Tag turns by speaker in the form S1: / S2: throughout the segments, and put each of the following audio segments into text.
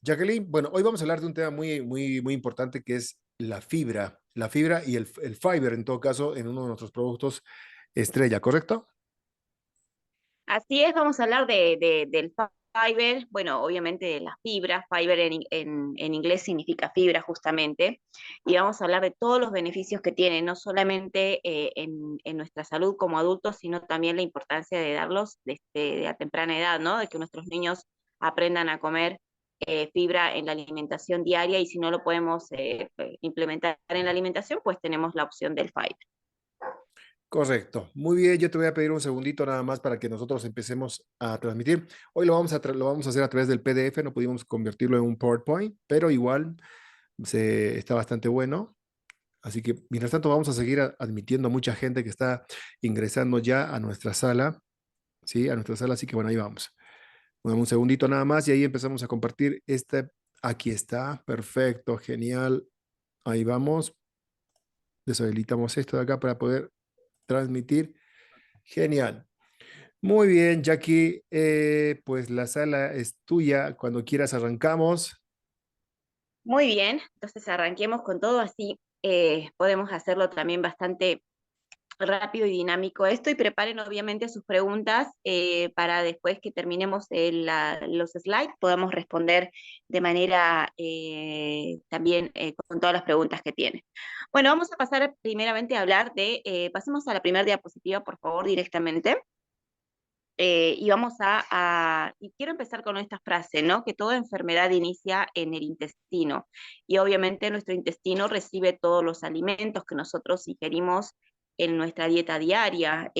S1: Jacqueline, bueno, hoy vamos a hablar de un tema muy importante que es la fibra y el fiber, en todo caso, en uno de nuestros productos estrella, ¿correcto?
S2: Así es, vamos a hablar del fiber, bueno, obviamente de la fibra, fiber en inglés significa fibra justamente, y vamos a hablar de todos los beneficios que tiene, no solamente en nuestra salud como adultos, sino también la importancia de darlos a temprana edad, ¿no? De que nuestros niños aprendan a comer fibra en la alimentación diaria y si no lo podemos implementar en la alimentación, pues tenemos la opción del fiber.
S1: Correcto. Muy bien, yo te voy a pedir un segundito nada más para que nosotros empecemos a transmitir. Hoy lo vamos a hacer a través del PDF, no pudimos convertirlo en un PowerPoint, pero igual está bastante bueno. Así que, mientras tanto, vamos a seguir admitiendo a mucha gente que está ingresando ya a nuestra sala, ¿sí? A nuestra sala, así que bueno, ahí vamos. Bueno, un segundito nada más y ahí empezamos a compartir este. Aquí está, perfecto, genial. Ahí vamos. Deshabilitamos esto de acá para poder transmitir. Genial. Muy bien, Jackie. Pues la sala es tuya. Cuando quieras arrancamos.
S2: Muy bien, entonces arranquemos con todo así. Podemos hacerlo también bastante rápido y dinámico esto y preparen obviamente sus preguntas para después que terminemos los slides podamos responder de manera también con todas las preguntas que tienen. Bueno, vamos a pasar primeramente a hablar pasemos a la primera diapositiva por favor directamente. Y y quiero empezar con esta frase, ¿no? Que toda enfermedad inicia en el intestino. Y obviamente nuestro intestino recibe todos los alimentos que nosotros ingerimos en nuestra dieta diaria,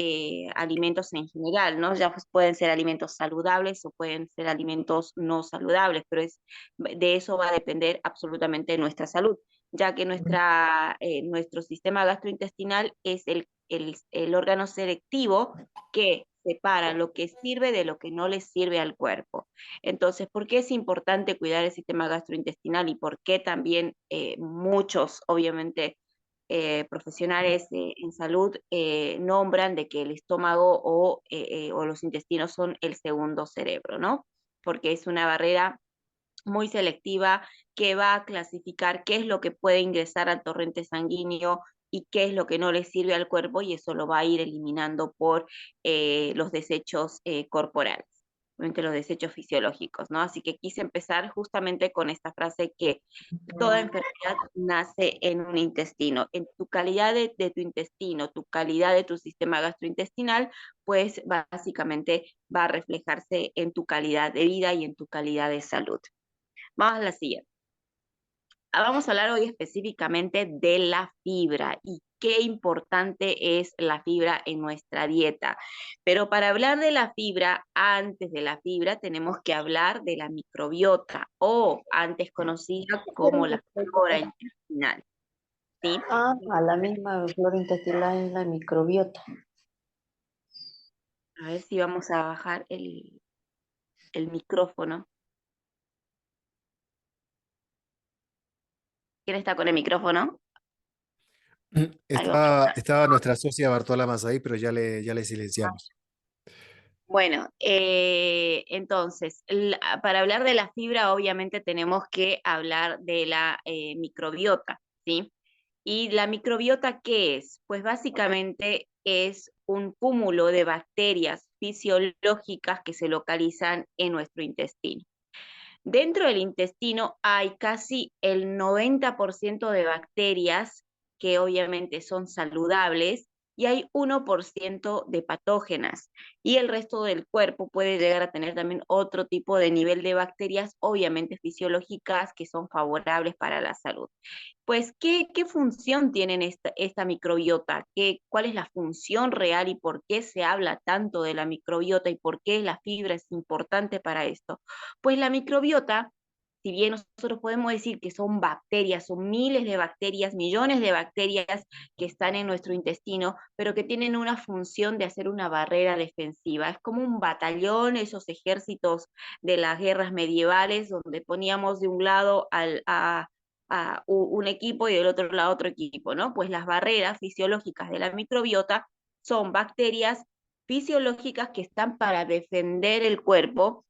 S2: alimentos en general, ¿no? Ya pues pueden ser alimentos saludables o pueden ser alimentos no saludables, pero de eso va a depender absolutamente nuestra salud, ya que nuestro sistema gastrointestinal es el órgano selectivo que separa lo que sirve de lo que no le sirve al cuerpo. Entonces, ¿por qué es importante cuidar el sistema gastrointestinal y por qué también muchos, obviamente, profesionales en salud nombran de que el estómago o los intestinos son el segundo cerebro, ¿no? Porque es una barrera muy selectiva que va a clasificar qué es lo que puede ingresar al torrente sanguíneo y qué es lo que no le sirve al cuerpo y eso lo va a ir eliminando por los desechos corporales, obviamente los desechos fisiológicos, ¿no? Así que quise empezar justamente con esta frase que toda enfermedad nace en un intestino. En tu calidad de tu intestino, tu calidad de tu sistema gastrointestinal, pues básicamente va a reflejarse en tu calidad de vida y en tu calidad de salud. Vamos a la siguiente. Vamos a hablar hoy específicamente de la fibra y qué importante es la fibra en nuestra dieta. Pero para hablar de la fibra, antes de la fibra, tenemos que hablar de la microbiota o antes conocida como la flora intestinal. ¿Sí?
S3: Ah, la misma flora intestinal es la microbiota.
S2: A ver si vamos a bajar el micrófono. ¿Quién está con el micrófono? Algo.
S1: Estaba nuestra socia Bartola más ahí, pero ya le silenciamos.
S2: Bueno, entonces, para hablar de la fibra, obviamente tenemos que hablar de la microbiota, ¿sí? ¿Y la microbiota qué es? Pues básicamente es un cúmulo de bacterias fisiológicas que se localizan en nuestro intestino. Dentro del intestino hay casi el 90% de bacterias que obviamente son saludables y hay 1% de patógenas. Y el resto del cuerpo puede llegar a tener también otro tipo de nivel de bacterias, obviamente fisiológicas, que son favorables para la salud. Pues, ¿qué función tienen esta microbiota? ¿Cuál es la función real y por qué se habla tanto de la microbiota y por qué la fibra es importante para esto? Pues la microbiota, si bien nosotros podemos decir que son bacterias, son miles de bacterias, millones de bacterias que están en nuestro intestino, pero que tienen una función de hacer una barrera defensiva. Es como un batallón, esos ejércitos de las guerras medievales, donde poníamos de un lado a un equipo y del otro lado otro equipo, ¿no? Pues las barreras fisiológicas de la microbiota son bacterias fisiológicas que están para defender el cuerpo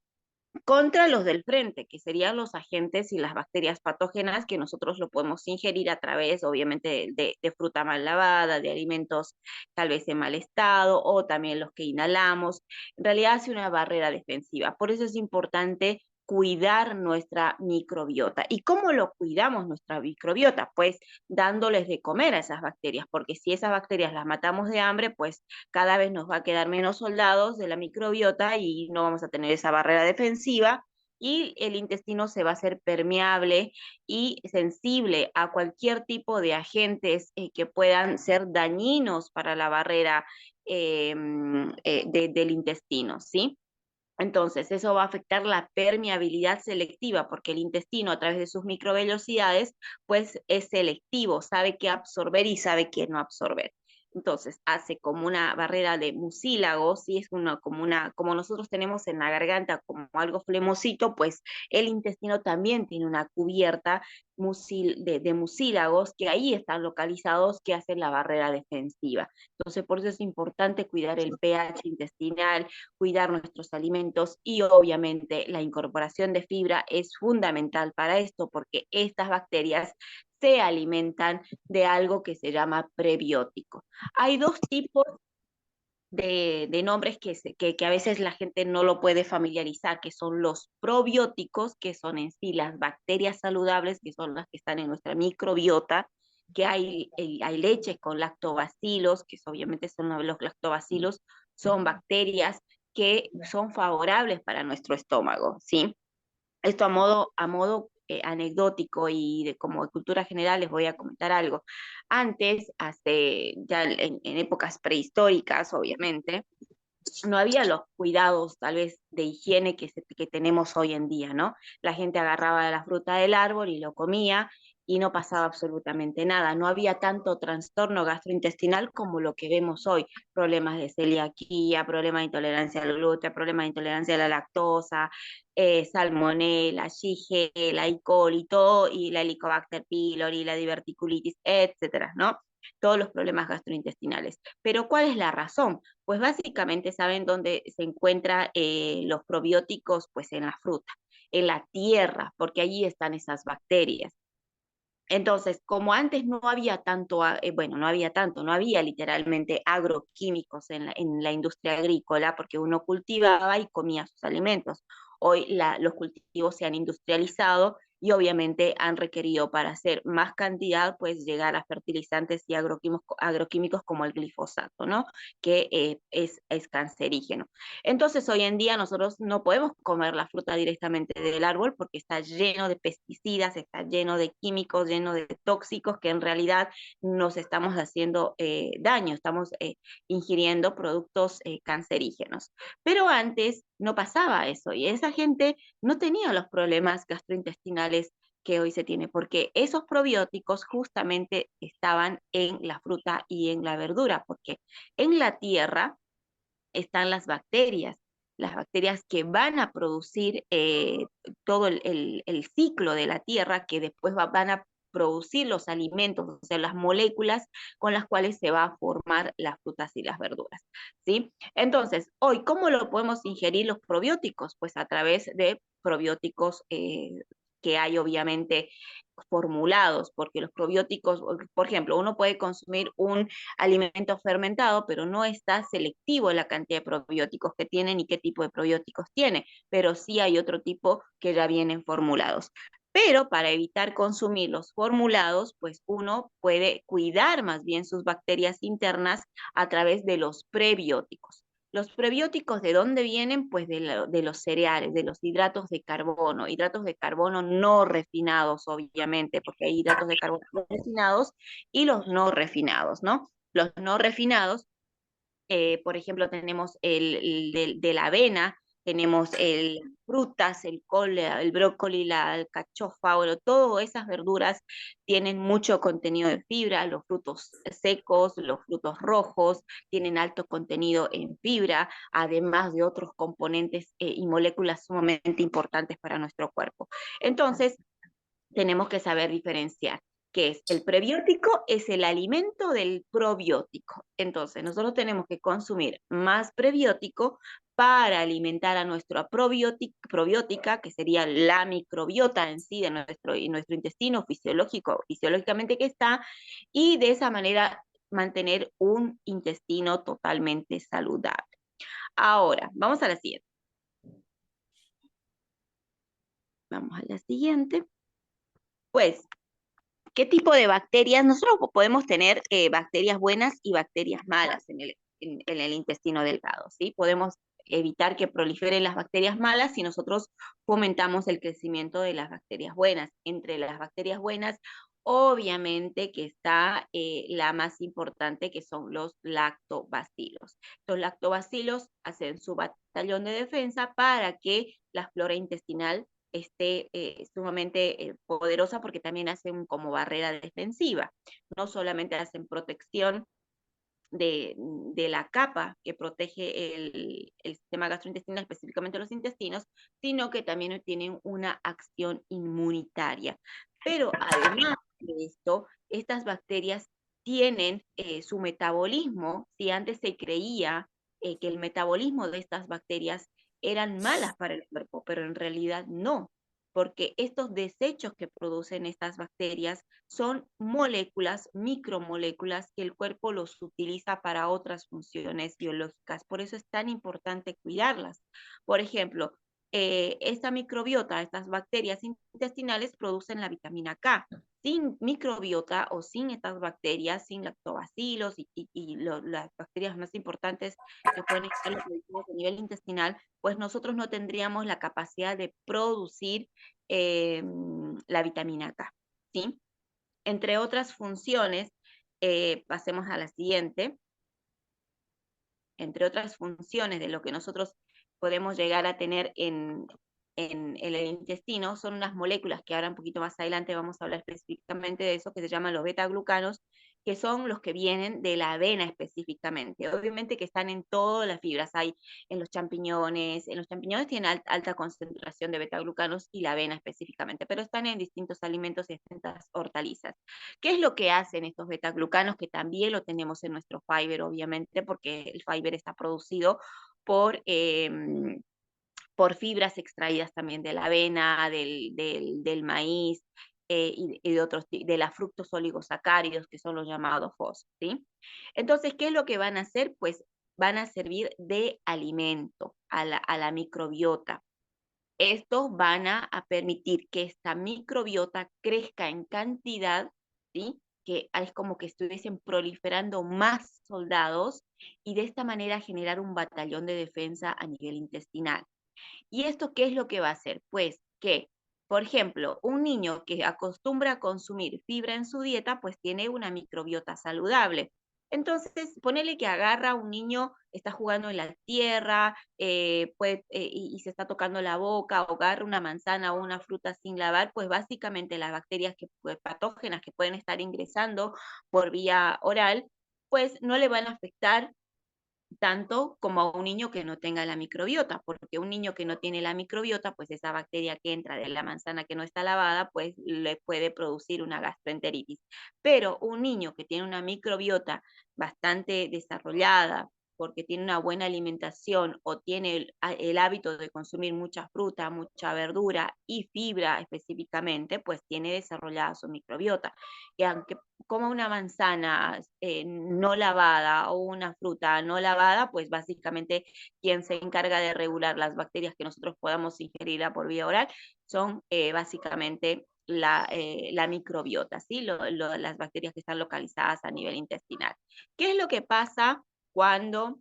S2: contra los del frente, que serían los agentes y las bacterias patógenas que nosotros lo podemos ingerir a través, obviamente, de fruta mal lavada, de alimentos tal vez en mal estado, o también los que inhalamos. En realidad hace una barrera defensiva. Por eso es importante cuidar nuestra microbiota. ¿Y cómo lo cuidamos nuestra microbiota? Pues dándoles de comer a esas bacterias, porque si esas bacterias las matamos de hambre, pues cada vez nos va a quedar menos soldados de la microbiota y no vamos a tener esa barrera defensiva y el intestino se va a hacer permeable y sensible a cualquier tipo de agentes que puedan ser dañinos para la barrera del intestino, ¿sí? Entonces, eso va a afectar la permeabilidad selectiva, porque el intestino, a través de sus microvellosidades, pues es selectivo, sabe qué absorber y sabe qué no absorber. Entonces, hace como una barrera de mucílagos, ¿sí? Es como nosotros tenemos en la garganta como algo flemosito, pues el intestino también tiene una cubierta de mucílagos que ahí están localizados, que hacen la barrera defensiva. Entonces, por eso es importante cuidar el pH intestinal, cuidar nuestros alimentos y obviamente la incorporación de fibra es fundamental para esto porque estas bacterias se alimentan de algo que se llama prebiótico. Hay dos tipos de nombres que a veces la gente no lo puede familiarizar, que son los probióticos, que son en sí las bacterias saludables, que son las que están en nuestra microbiota, que hay leches con lactobacilos, que obviamente son los lactobacilos, son bacterias que son favorables para nuestro estómago, ¿sí? Esto a modo anecdótico y como de cultura general les voy a comentar algo. Antes, ya en épocas prehistóricas, obviamente, no había los cuidados tal vez de higiene que tenemos hoy en día, ¿no? La gente agarraba la fruta del árbol y lo comía y no pasaba absolutamente nada. No había tanto trastorno gastrointestinal como lo que vemos hoy. Problemas de celiaquía, problemas de intolerancia al gluten, problemas de intolerancia a la lactosa, salmonella, shigella, E. coli, todo, y la Helicobacter pylori, la diverticulitis, etcétera, ¿no? Todos los problemas gastrointestinales. Pero ¿cuál es la razón? Pues básicamente saben dónde se encuentran los probióticos, pues en la fruta, en la tierra, porque allí están esas bacterias. Entonces, como antes no había tanto, no había literalmente agroquímicos en la industria agrícola, porque uno cultivaba y comía sus alimentos. Hoy los cultivos se han industrializado y obviamente han requerido para hacer más cantidad, pues llegar a fertilizantes y agroquímicos como el glifosato, ¿no? Que es cancerígeno. Entonces, hoy en día nosotros no podemos comer la fruta directamente del árbol porque está lleno de pesticidas, está lleno de químicos, lleno de tóxicos que en realidad nos estamos haciendo daño, estamos ingiriendo productos cancerígenos. Pero antes no pasaba eso y esa gente no tenía los problemas gastrointestinales que hoy se tiene, porque esos probióticos justamente estaban en la fruta y en la verdura, porque en la tierra están las bacterias que van a producir todo el ciclo de la tierra, que después van a producir los alimentos, o sea, las moléculas con las cuales se va a formar las frutas y las verduras, ¿sí? Entonces, hoy, ¿cómo lo podemos ingerir los probióticos? Pues a través de probióticos que hay obviamente formulados, porque los probióticos, por ejemplo, uno puede consumir un alimento fermentado, pero no está selectivo la cantidad de probióticos que tiene ni qué tipo de probióticos tiene, pero sí hay otro tipo que ya vienen formulados. Pero para evitar consumir los formulados, pues uno puede cuidar más bien sus bacterias internas a través de los prebióticos. Los prebióticos, ¿de dónde vienen? Pues de los cereales, de los hidratos de carbono no refinados, obviamente, porque hay hidratos de carbono refinados y los no refinados, ¿no? Los no refinados, por ejemplo, tenemos de la avena, tenemos frutas, el col, el brócoli, la alcachofa, bueno, todas esas verduras tienen mucho contenido de fibra, los frutos secos, los frutos rojos, tienen alto contenido en fibra, además de otros componentes y moléculas sumamente importantes para nuestro cuerpo. Entonces, tenemos que saber diferenciar qué es el prebiótico, es el alimento del probiótico. Entonces, nosotros tenemos que consumir más prebiótico para alimentar a nuestra probiótica, que sería la microbiota en sí de nuestro intestino fisiológicamente que está, y de esa manera mantener un intestino totalmente saludable. Ahora, vamos a la siguiente. Vamos a la siguiente. Pues, ¿qué tipo de bacterias? Nosotros podemos tener bacterias buenas y bacterias malas en el intestino delgado, ¿sí? Podemos evitar que proliferen las bacterias malas si nosotros fomentamos el crecimiento de las bacterias buenas. Entre las bacterias buenas, obviamente que está la más importante, que son los lactobacilos. Los lactobacilos hacen su batallón de defensa para que la flora intestinal esté sumamente poderosa, porque también hacen como barrera defensiva. No solamente hacen protección de la capa que protege el sistema gastrointestinal, específicamente los intestinos, sino que también tienen una acción inmunitaria. Pero además de esto, estas bacterias tienen su metabolismo. Si antes se creía que el metabolismo de estas bacterias eran malas para el cuerpo, pero en realidad no, porque estos desechos que producen estas bacterias son moléculas, micromoléculas, que el cuerpo los utiliza para otras funciones biológicas. Por eso es tan importante cuidarlas. Por ejemplo, esta microbiota, estas bacterias intestinales producen la vitamina K. Sin microbiota o sin estas bacterias, sin lactobacilos las bacterias más importantes que pueden estar a nivel intestinal, pues nosotros no tendríamos la capacidad de producir la vitamina K, ¿sí? Entre otras funciones, pasemos a la siguiente. Entre otras funciones de lo que nosotros podemos llegar a tener en el intestino, son unas moléculas que ahora un poquito más adelante vamos a hablar específicamente de eso, que se llaman los beta-glucanos, que son los que vienen de la avena específicamente. Obviamente que están en todas las fibras, hay en los champiñones tienen alta concentración de beta-glucanos, y la avena específicamente, pero están en distintos alimentos y distintas hortalizas. ¿Qué es lo que hacen estos beta-glucanos? Que también lo tenemos en nuestro fiber, obviamente, porque el fiber está producido por fibras extraídas también de la avena, del maíz, y de la fructos oligosacáridos, que son los llamados FOS, ¿sí? Entonces, ¿qué es lo que van a hacer? Pues van a servir de alimento a la microbiota. Estos van a permitir que esta microbiota crezca en cantidad, ¿sí? Que es como que estuviesen proliferando más soldados, y de esta manera generar un batallón de defensa a nivel intestinal. ¿Y esto qué es lo que va a hacer? Pues que, por ejemplo, un niño que acostumbra a consumir fibra en su dieta, pues tiene una microbiota saludable. Entonces, ponele que agarra a un niño, está jugando en la tierra, y se está tocando la boca, o agarra una manzana o una fruta sin lavar, pues básicamente las bacterias patógenas que pueden estar ingresando por vía oral, pues no le van a afectar tanto como a un niño que no tenga la microbiota, porque un niño que no tiene la microbiota, pues esa bacteria que entra de la manzana que no está lavada, pues le puede producir una gastroenteritis. Pero un niño que tiene una microbiota bastante desarrollada, porque tiene una buena alimentación, o tiene el hábito de consumir mucha fruta, mucha verdura y fibra específicamente, pues tiene desarrollada su microbiota. Que aunque coma una manzana no lavada, o una fruta no lavada, pues básicamente quien se encarga de regular las bacterias que nosotros podamos ingerir por vía oral son básicamente la microbiota, ¿sí? Las bacterias que están localizadas a nivel intestinal. ¿Qué es lo que pasa cuando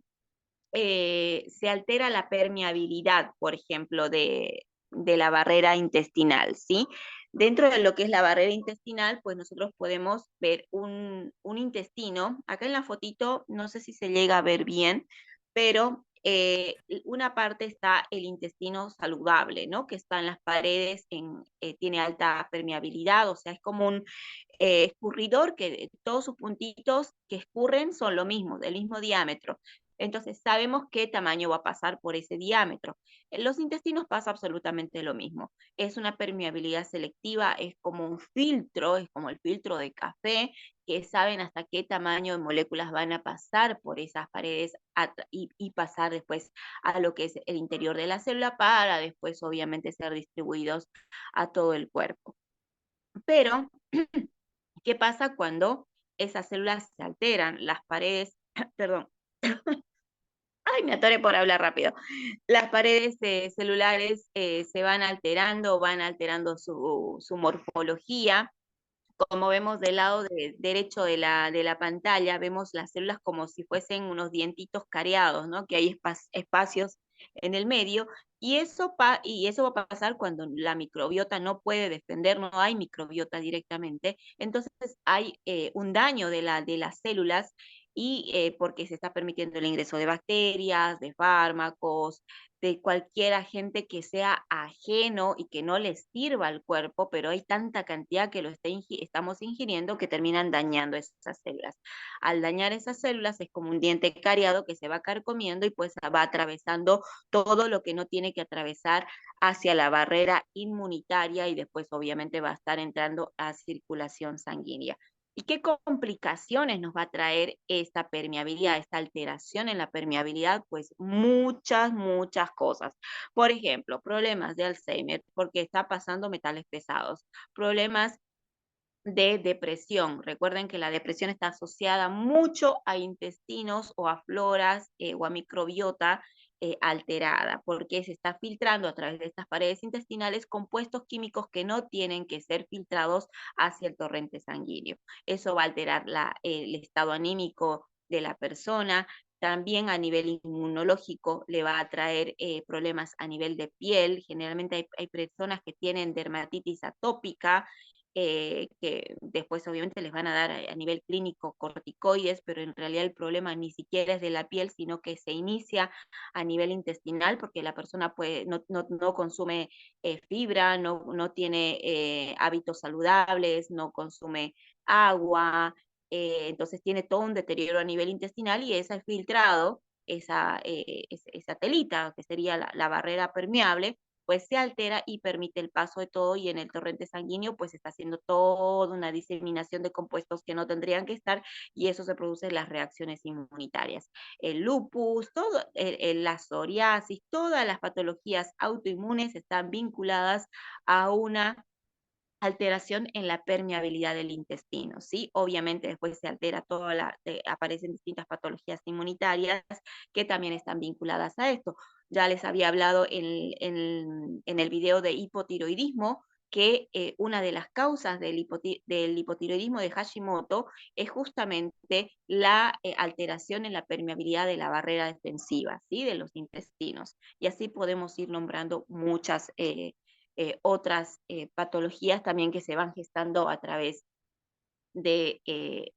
S2: se altera la permeabilidad, por ejemplo, de la barrera intestinal, ¿sí? Dentro de lo que es la barrera intestinal, pues nosotros podemos ver un intestino. Acá en la fotito, no sé si se llega a ver bien, pero una parte está el intestino saludable, ¿no? Que está en las paredes, tiene alta permeabilidad, o sea, es como un escurridor, que todos sus puntitos que escurren son lo mismo, del mismo diámetro. Entonces sabemos qué tamaño va a pasar por ese diámetro. En los intestinos pasa absolutamente lo mismo. Es una permeabilidad selectiva, es como un filtro, es como el filtro de café, que saben hasta qué tamaño de moléculas van a pasar por esas paredes y pasar después a lo que es el interior de la célula para después obviamente ser distribuidos a todo el cuerpo. Pero, ¿qué pasa cuando esas células se alteran? Las paredes, perdón, ay, me atoré por hablar rápido. Las paredes celulares se van alterando su morfología. Como vemos del lado derecho de la pantalla, vemos las células como si fuesen unos dientitos careados, ¿no? Que hay espacios en el medio, y eso va a pasar cuando la microbiota no puede defender, no hay microbiota directamente, entonces hay un daño de las células, y porque se está permitiendo el ingreso de bacterias, de fármacos, de cualquier agente que sea ajeno y que no les sirva al cuerpo, pero hay tanta cantidad que estamos ingiriendo que terminan dañando esas células. Al dañar esas células es como un diente cariado que se va carcomiendo y pues va atravesando todo lo que no tiene que atravesar hacia la barrera inmunitaria, y después obviamente va a estar entrando a circulación sanguínea. ¿Y qué complicaciones nos va a traer esta permeabilidad, esta alteración en la permeabilidad? Pues muchas cosas. Por ejemplo, problemas de Alzheimer porque está pasando metales pesados, problemas de depresión. Recuerden que la depresión está asociada mucho a intestinos o a floras o a microbiota alterada, porque se está filtrando a través de estas paredes intestinales compuestos químicos que no tienen que ser filtrados hacia el torrente sanguíneo. Eso va a alterar el estado anímico de la persona. También a nivel inmunológico le va a traer problemas a nivel de piel. Generalmente hay personas que tienen dermatitis atópica, que después obviamente les van a dar a nivel clínico corticoides, pero en realidad el problema ni siquiera es de la piel, sino que se inicia a nivel intestinal, porque la persona no consume fibra, no tiene hábitos saludables, no consume agua, entonces tiene todo un deterioro a nivel intestinal, y ese filtrado, esa telita, que sería la barrera permeable, pues se altera y permite el paso de todo, y en el torrente sanguíneo pues está haciendo toda una diseminación de compuestos que no tendrían que estar, y eso se produce en las reacciones inmunitarias. El lupus, la psoriasis, todas las patologías autoinmunes están vinculadas a una alteración en la permeabilidad del intestino, ¿sí? Obviamente después se altera aparecen distintas patologías inmunitarias que también están vinculadas a esto. Ya les había hablado en el video de hipotiroidismo, que una de las causas del hipotiroidismo de Hashimoto es justamente la alteración en la permeabilidad de la barrera defensiva, ¿sí? De los intestinos. Y así podemos ir nombrando muchas otras patologías también que se van gestando a través de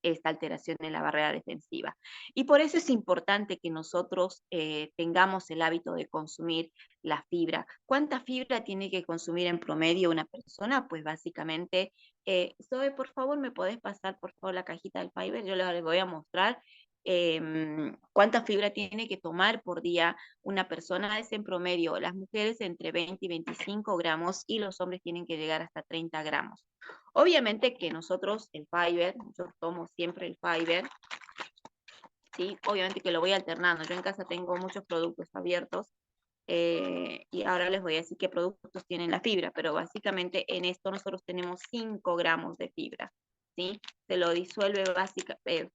S2: esta alteración en la barrera defensiva. Y por eso es importante que nosotros tengamos el hábito de consumir la fibra. ¿Cuánta fibra tiene que consumir en promedio una persona? Pues básicamente, Zoe, por favor, ¿me podés pasar por favor la cajita del Fiber? Yo les voy a mostrar cuánta fibra tiene que tomar por día una persona. Es en promedio las mujeres entre 20 y 25 gramos, y los hombres tienen que llegar hasta 30 gramos. Obviamente que nosotros el Fiber, yo tomo siempre el Fiber, ¿sí? Obviamente que lo voy alternando. Yo en casa tengo muchos productos abiertos, y ahora les voy a decir qué productos tienen la fibra, pero básicamente en esto nosotros tenemos 5 gramos de fibra, ¿sí? Se lo disuelve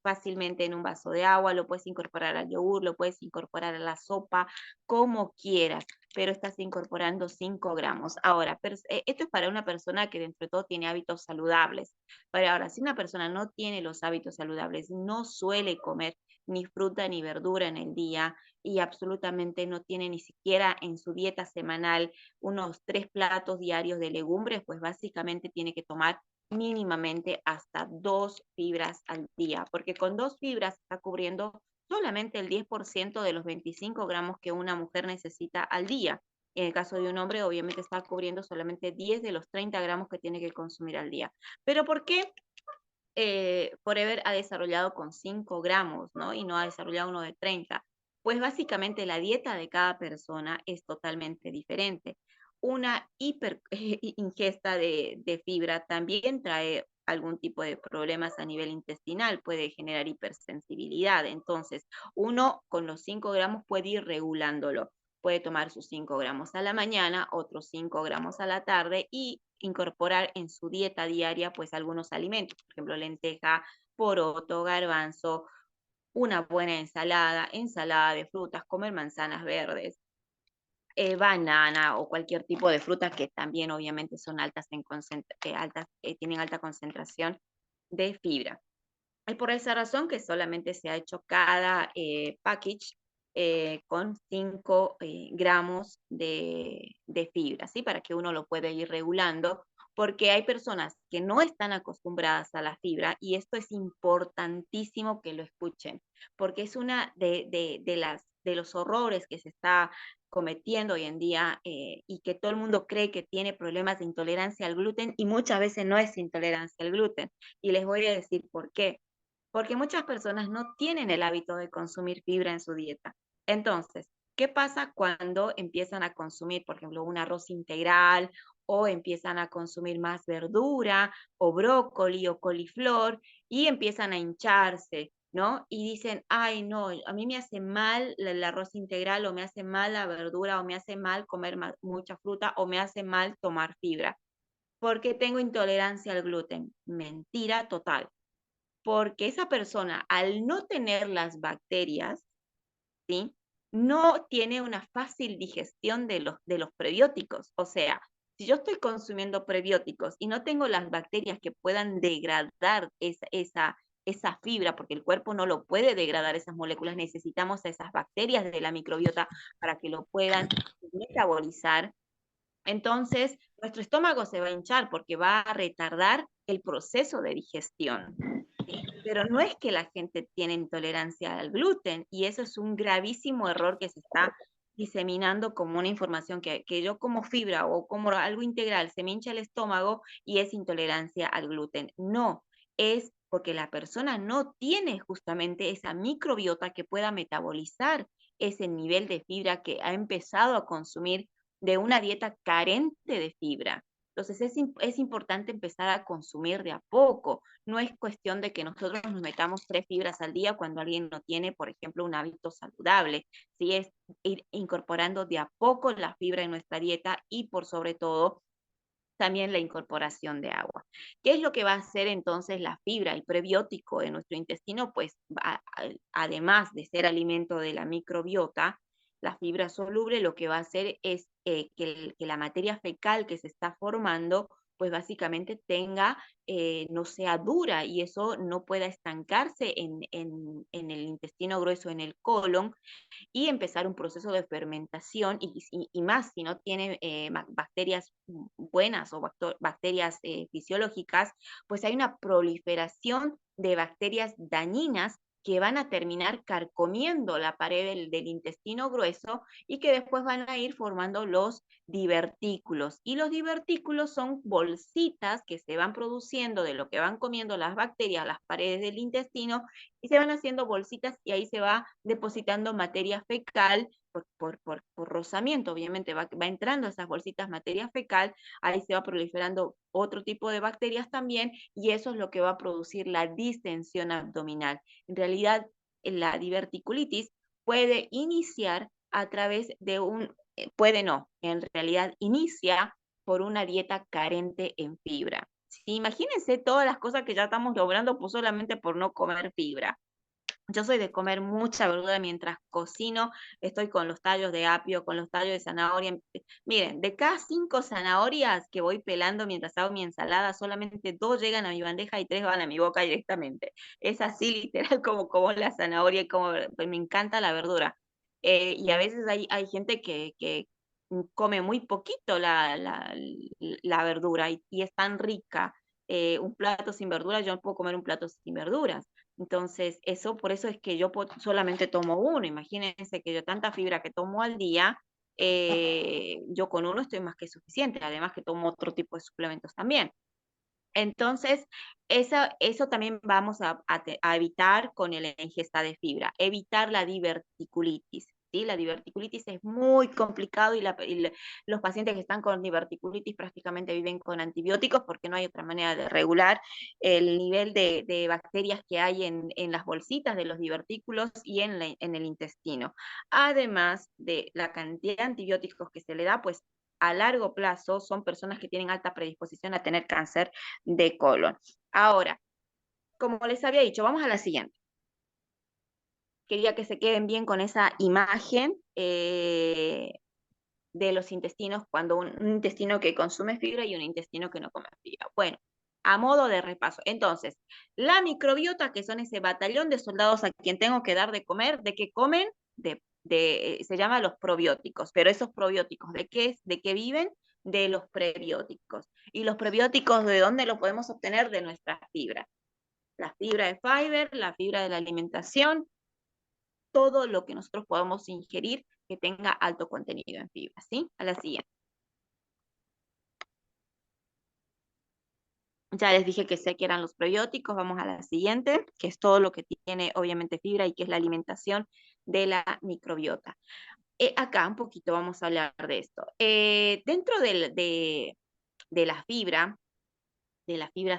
S2: fácilmente en un vaso de agua, lo puedes incorporar al yogur, lo puedes incorporar a la sopa, como quieras, pero estás incorporando 5 gramos. Ahora, esto es para una persona que dentro de todo tiene hábitos saludables. Pero ahora, si una persona no tiene los hábitos saludables, no suele comer ni fruta ni verdura en el día, y absolutamente no tiene ni siquiera en su dieta semanal unos 3 platos diarios de legumbres, pues básicamente tiene que tomar mínimamente hasta 2 fibras al día, porque con 2 fibras está cubriendo solamente el 10% de los 25 gramos que una mujer necesita al día. En el caso de un hombre, obviamente está cubriendo solamente 10 de los 30 gramos que tiene que consumir al día. ¿Pero por qué Forever ha desarrollado con 5 gramos, ¿no? Y no ha desarrollado uno de 30? Pues básicamente la dieta de cada persona es totalmente diferente. Una ingesta de fibra también trae algún tipo de problemas a nivel intestinal, puede generar hipersensibilidad. Entonces, uno con los 5 gramos puede ir regulándolo. Puede tomar sus 5 gramos a la mañana, otros 5 gramos a la tarde y incorporar en su dieta diaria pues algunos alimentos, por ejemplo, lenteja, poroto, garbanzo, una buena ensalada, ensalada de frutas, comer manzanas verdes, banana o cualquier tipo de fruta que también obviamente son altas tienen alta concentración de fibra. Es por esa razón que solamente se ha hecho cada package con 5 gramos de fibra, ¿sí? Para que uno lo pueda ir regulando, porque hay personas que no están acostumbradas a la fibra y esto es importantísimo que lo escuchen, porque es una de los horrores que se está cometiendo hoy en día y que todo el mundo cree que tiene problemas de intolerancia al gluten y muchas veces no es intolerancia al gluten. Y les voy a decir por qué. Porque muchas personas no tienen el hábito de consumir fibra en su dieta. Entonces, ¿qué pasa cuando empiezan a consumir, por ejemplo, un arroz integral o empiezan a consumir más verdura o brócoli o coliflor y empiezan a hincharse, ¿no? Y dicen, ay, no, a mí me hace mal el arroz integral o me hace mal la verdura o me hace mal comer mucha fruta o me hace mal tomar fibra porque tengo intolerancia al gluten. Mentira total, porque esa persona, al no tener las bacterias, ¿sí? No tiene una fácil digestión de los prebióticos. O sea, si yo estoy consumiendo prebióticos y no tengo las bacterias que puedan degradar esa fibra, porque el cuerpo no lo puede degradar esas moléculas, necesitamos a esas bacterias de la microbiota para que lo puedan metabolizar. Entonces, nuestro estómago se va a hinchar porque va a retardar el proceso de digestión. ¿Sí? Pero no es que la gente tiene intolerancia al gluten y eso es un gravísimo error que se está diseminando como una información que yo como fibra o como algo integral se me hincha el estómago y es intolerancia al gluten. No, es porque la persona no tiene justamente esa microbiota que pueda metabolizar ese nivel de fibra que ha empezado a consumir de una dieta carente de fibra. Entonces es importante empezar a consumir de a poco. No es cuestión de que nosotros nos metamos 3 fibras al día cuando alguien no tiene, por ejemplo, un hábito saludable. Sí, es ir incorporando de a poco la fibra en nuestra dieta y por sobre todo también la incorporación de agua. ¿Qué es lo que va a hacer entonces la fibra, el prebiótico en nuestro intestino? Pues además de ser alimento de la microbiota, la fibra soluble lo que va a hacer es que la materia fecal que se está formando, pues básicamente no sea dura y eso no pueda estancarse en el intestino grueso, en el colon, y empezar un proceso de fermentación y más si no tiene bacterias buenas o bacterias fisiológicas, pues hay una proliferación de bacterias dañinas que van a terminar carcomiendo la pared del intestino grueso y que después van a ir formando los divertículos. Y los divertículos son bolsitas que se van produciendo de lo que van comiendo las bacterias, las paredes del intestino, y se van haciendo bolsitas y ahí se va depositando materia fecal por rozamiento, obviamente va entrando esas bolsitas materia fecal, ahí se va proliferando otro tipo de bacterias también y eso es lo que va a producir la distensión abdominal. En realidad, la diverticulitis puede iniciar a través de puede no, en realidad inicia por una dieta carente en fibra. Sí, imagínense todas las cosas que ya estamos logrando pues solamente por no comer fibra. Yo soy de comer mucha verdura mientras cocino, estoy con los tallos de apio, con los tallos de zanahoria. Miren, de cada 5 zanahorias que voy pelando mientras hago mi ensalada, solamente 2 llegan a mi bandeja y 3 van a mi boca directamente. Es así literal como la zanahoria y como pues, me encanta la verdura. Y a veces hay gente que come muy poquito la verdura y es tan rica. Un plato sin verduras, yo no puedo comer un plato sin verduras. Entonces, por eso es que yo solamente tomo uno. Imagínense que yo tanta fibra que tomo al día, yo con uno estoy más que suficiente. Además que tomo otro tipo de suplementos también. Entonces, eso también vamos a evitar con la ingesta de fibra, evitar la diverticulitis. ¿Sí? La diverticulitis es muy complicado y los pacientes que están con diverticulitis prácticamente viven con antibióticos porque no hay otra manera de regular el nivel de bacterias que hay en las bolsitas de los divertículos y en el intestino. Además de la cantidad de antibióticos que se le da, pues a largo plazo son personas que tienen alta predisposición a tener cáncer de colon. Ahora, como les había dicho, vamos a la siguiente. Quería que se queden bien con esa imagen de los intestinos, cuando un intestino que consume fibra y un intestino que no come fibra. Bueno, a modo de repaso. Entonces, la microbiota, que son ese batallón de soldados a quien tengo que dar de comer, ¿de qué comen? Se llama los probióticos, pero esos probióticos, ¿de qué viven? De los prebióticos. ¿Y los prebióticos de dónde los podemos obtener? De nuestras fibras. La fibra de fiber, la fibra de la alimentación, todo lo que nosotros podamos ingerir que tenga alto contenido en fibra, ¿sí? A la siguiente. Ya les dije que sé que eran los prebióticos, vamos a la siguiente, que es todo lo que tiene obviamente fibra y que es la alimentación de la microbiota. Acá un poquito vamos a hablar de esto. Dentro de la fibra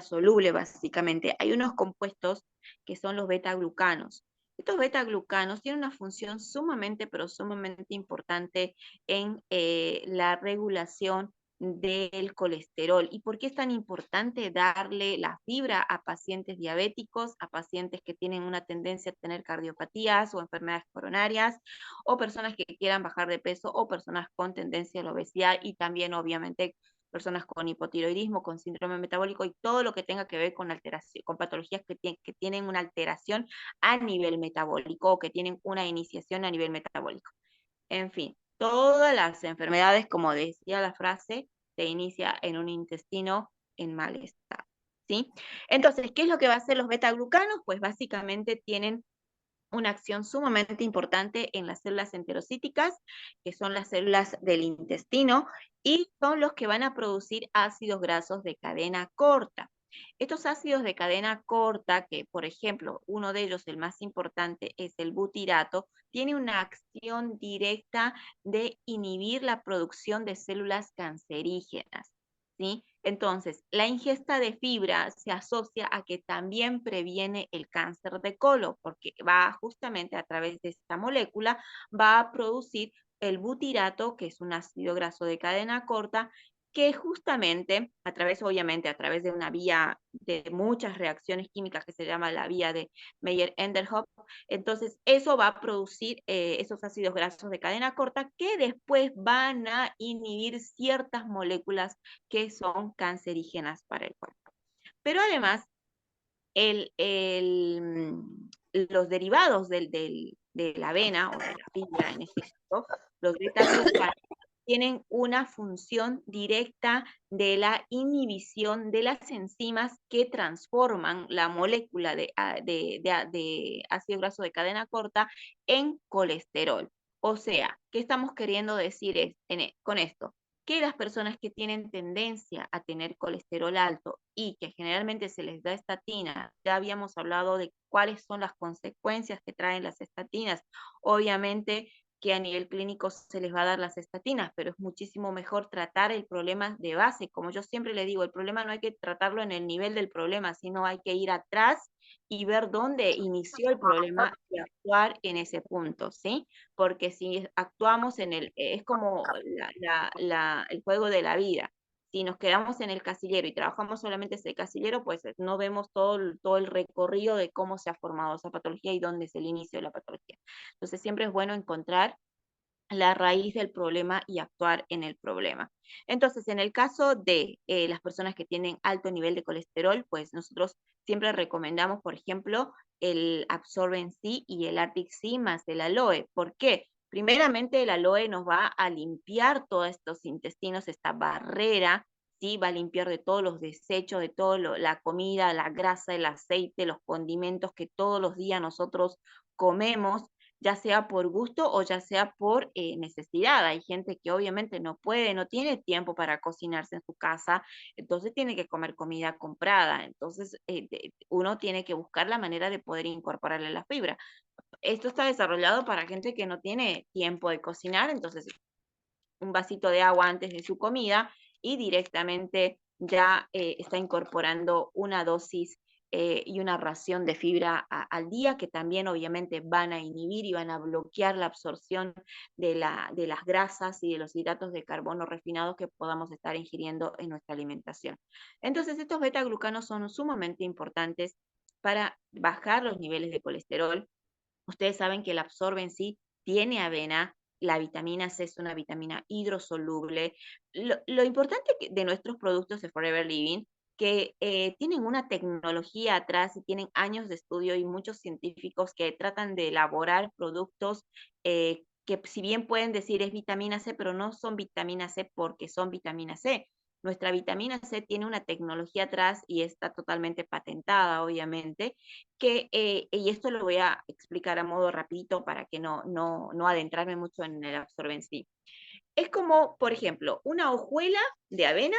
S2: soluble básicamente, hay unos compuestos que son los beta-glucanos. Estos beta-glucanos tienen una función sumamente, pero sumamente importante en la regulación del colesterol. ¿Y por qué es tan importante darle la fibra a pacientes diabéticos, a pacientes que tienen una tendencia a tener cardiopatías o enfermedades coronarias, o personas que quieran bajar de peso, o personas con tendencia a la obesidad y también obviamente personas con hipotiroidismo, con síndrome metabólico y todo lo que tenga que ver con alteración, con patologías que tienen una alteración a nivel metabólico o que tienen una iniciación a nivel metabólico? En fin, todas las enfermedades, como decía la frase, se inicia en un intestino en mal estado, ¿sí? Entonces, ¿qué es lo que va a hacer los beta-glucanos? Pues básicamente tienen una acción sumamente importante en las células enterocíticas, que son las células del intestino, y son los que van a producir ácidos grasos de cadena corta. Estos ácidos de cadena corta, que por ejemplo, uno de ellos, el más importante, es el butirato, tiene una acción directa de inhibir la producción de células cancerígenas, ¿sí? Entonces, la ingesta de fibra se asocia a que también previene el cáncer de colon, porque va justamente a través de esta molécula, va a producir el butirato, que es un ácido graso de cadena corta, que justamente, obviamente, a través de una vía de muchas reacciones químicas que se llama la vía de Mayer-Enderhoff, entonces eso va a producir esos ácidos grasos de cadena corta que después van a inhibir ciertas moléculas que son cancerígenas para el cuerpo. Pero además, los derivados de la avena o de la fibra, en este caso, los beta-glucanos, tienen una función directa de la inhibición de las enzimas que transforman la molécula de ácido graso de cadena corta en colesterol. O sea, ¿qué estamos queriendo decir con esto? Que las personas que tienen tendencia a tener colesterol alto y que generalmente se les da estatina, ya habíamos hablado de cuáles son las consecuencias que traen las estatinas. Obviamente que a nivel clínico se les va a dar las estatinas, pero es muchísimo mejor tratar el problema de base. Como yo siempre le digo, el problema no hay que tratarlo en el nivel del problema, sino hay que ir atrás y ver dónde inició el problema y actuar en ese punto, ¿sí? Porque si actuamos es como el juego de la vida. Si nos quedamos en el casillero y trabajamos solamente ese casillero, pues no vemos todo el recorrido de cómo se ha formado esa patología y dónde es el inicio de la patología. Entonces siempre es bueno encontrar la raíz del problema y actuar en el problema. Entonces, en el caso de las personas que tienen alto nivel de colesterol, pues nosotros siempre recomendamos, por ejemplo, el Absorben C y el Arctic C más el aloe. ¿Por qué? Primeramente, el aloe nos va a limpiar todos estos intestinos, esta barrera, ¿sí? Va a limpiar de todos los desechos, de toda la comida, la grasa, el aceite, los condimentos que todos los días nosotros comemos, ya sea por gusto o ya sea por necesidad. Hay gente que obviamente no puede, no tiene tiempo para cocinarse en su casa, entonces tiene que comer comida comprada. Entonces uno tiene que buscar la manera de poder incorporarle la fibra. Esto está desarrollado para gente que no tiene tiempo de cocinar, entonces un vasito de agua antes de su comida y directamente ya está incorporando una dosis y una ración de fibra al día, que también obviamente van a inhibir y van a bloquear la absorción de las grasas y de los hidratos de carbono refinados que podamos estar ingiriendo en nuestra alimentación. Entonces, estos beta-glucanos son sumamente importantes para bajar los niveles de colesterol. Ustedes saben que el absorben sí tiene avena, la vitamina C es una vitamina hidrosoluble. Lo importante de nuestros productos de Forever Living, que tienen una tecnología atrás y tienen años de estudio y muchos científicos que tratan de elaborar productos que si bien pueden decir es vitamina C, pero no son vitamina C porque son vitamina C. Nuestra vitamina C tiene una tecnología atrás y está totalmente patentada, obviamente, y esto lo voy a explicar a modo rapidito para que no adentrarme mucho en el absorben sí. Es como, por ejemplo, una hojuela de avena,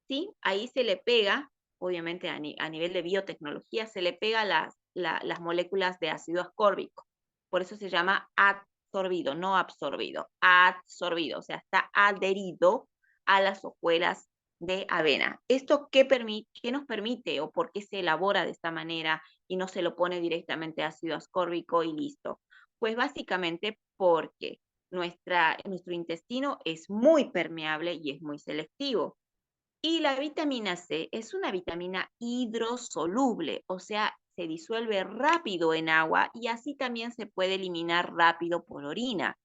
S2: ¿sí? Ahí se le pega, obviamente a nivel de biotecnología, se le pega las moléculas de ácido ascórbico. Por eso se llama absorbido, no absorbido, absorbido, o sea, está adherido a las hojuelas de avena. ¿Esto qué nos permite o por qué se elabora de esta manera y no se lo pone directamente ácido ascórbico y listo? Pues básicamente porque nuestro intestino es muy permeable y es muy selectivo. Y la vitamina C es una vitamina hidrosoluble, o sea, se disuelve rápido en agua y así también se puede eliminar rápido por orina.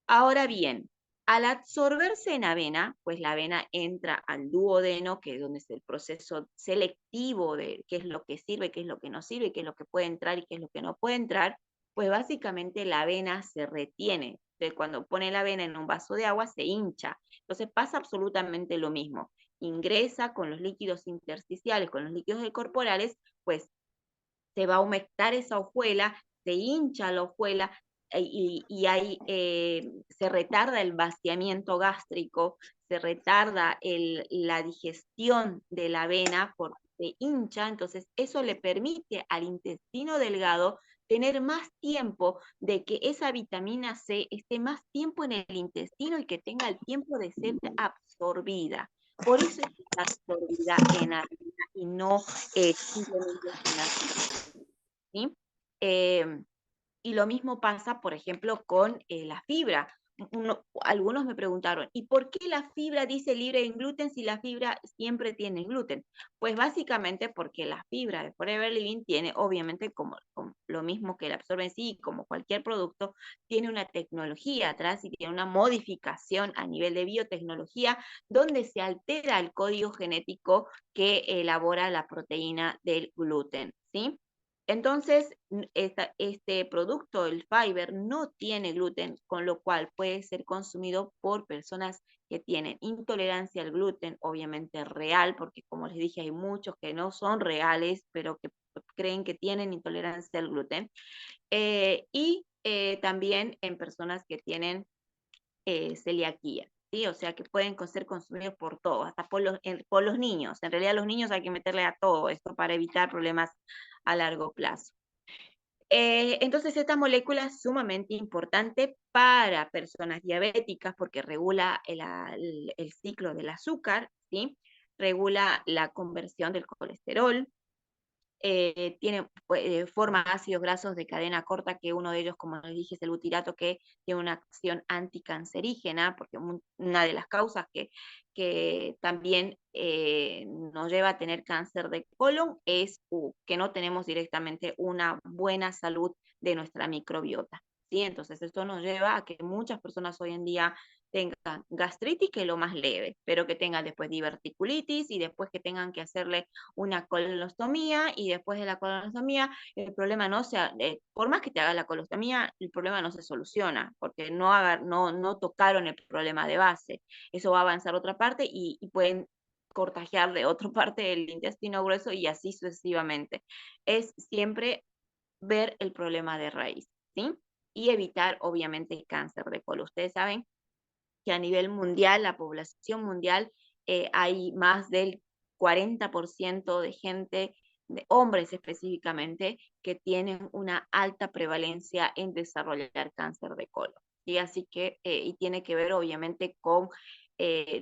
S2: Ahora bien, al absorberse en avena, pues la avena entra al duodeno, que es donde es el proceso selectivo de qué es lo que sirve, qué es lo que no sirve, qué es lo que puede entrar y qué es lo que no puede entrar, pues básicamente la avena se retiene. Entonces, cuando pone la avena en un vaso de agua, se hincha. Entonces pasa absolutamente lo mismo. Ingresa con los líquidos intersticiales, con los líquidos corporales, pues se va a humectar esa hojuela, se hincha la hojuela y ahí se retarda el vaciamiento gástrico, se retarda la digestión de la avena porque se hincha, entonces eso le permite al intestino delgado tener más tiempo de que esa vitamina C esté más tiempo en el intestino y que tenga el tiempo de ser absorbida. Por eso es que está absorbida en avena y no simplemente en ¿sí? Eh, y lo mismo pasa, por ejemplo, con la fibra. Algunos me preguntaron, ¿y por qué la fibra dice libre en gluten si la fibra siempre tiene gluten? Pues básicamente porque la fibra de Forever Living tiene, obviamente, como lo mismo que el absorben sí, como cualquier producto, tiene una tecnología atrás y tiene una modificación a nivel de biotecnología donde se altera el código genético que elabora la proteína del gluten, ¿sí? Entonces, este producto, el fiber, no tiene gluten, con lo cual puede ser consumido por personas que tienen intolerancia al gluten, obviamente real, porque como les dije, hay muchos que no son reales, pero que creen que tienen intolerancia al gluten. Y también en personas que tienen celiaquía. ¿Sí? O sea que pueden ser consumidos por todos, hasta por los niños. En realidad los niños hay que meterle a todo esto para evitar problemas a largo plazo. Entonces, esta molécula es sumamente importante para personas diabéticas porque regula el ciclo del azúcar, ¿sí? Regula la conversión del colesterol, forma ácidos grasos de cadena corta, que uno de ellos, como les dije, es el butirato, que tiene una acción anticancerígena, porque una de las causas que también nos lleva a tener cáncer de colon es que no tenemos directamente una buena salud de nuestra microbiota. ¿Sí? Entonces esto nos lleva a que muchas personas hoy en día tengan gastritis, que es lo más leve, pero que tengan después diverticulitis y después que tengan que hacerle una colostomía y después de la colostomía el problema no sea, por más que te haga la colostomía, el problema no se soluciona porque no tocaron el problema de base. Eso va a avanzar otra parte y pueden contagiar de otra parte del intestino grueso y así sucesivamente. Es siempre ver el problema de raíz. ¿sí? Y evitar, obviamente, el cáncer de colon. Ustedes saben que a nivel mundial, la población mundial, hay más del 40% de gente, de hombres específicamente, que tienen una alta prevalencia en desarrollar cáncer de colon. Y así que, y tiene que ver obviamente con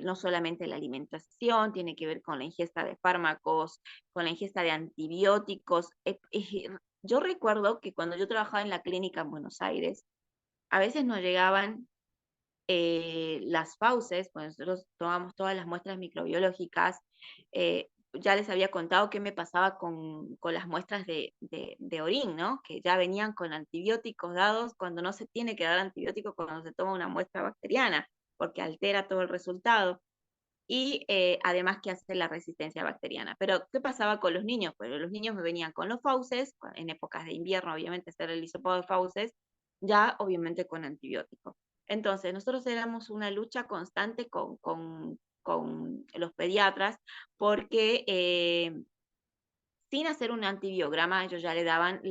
S2: no solamente la alimentación, tiene que ver con la ingesta de fármacos, con la ingesta de antibióticos. Yo recuerdo que cuando yo trabajaba en la clínica en Buenos Aires, a veces nos llegaban las fauces, pues nosotros tomamos todas las muestras microbiológicas. Ya les había contado qué me pasaba con las muestras de orín, ¿no? Que ya venían con antibióticos dados cuando no se tiene que dar antibiótico cuando se toma una muestra bacteriana, porque altera todo el resultado. Y además que hace la resistencia bacteriana. Pero, ¿qué pasaba con los niños? Pues los niños me venían con los fauces, en épocas de invierno, obviamente, hacer el hisopado de fauces, ya obviamente con antibióticos. Entonces, nosotros éramos una lucha constante con los pediatras, porque sin hacer un antibiograma, ellos ya le daban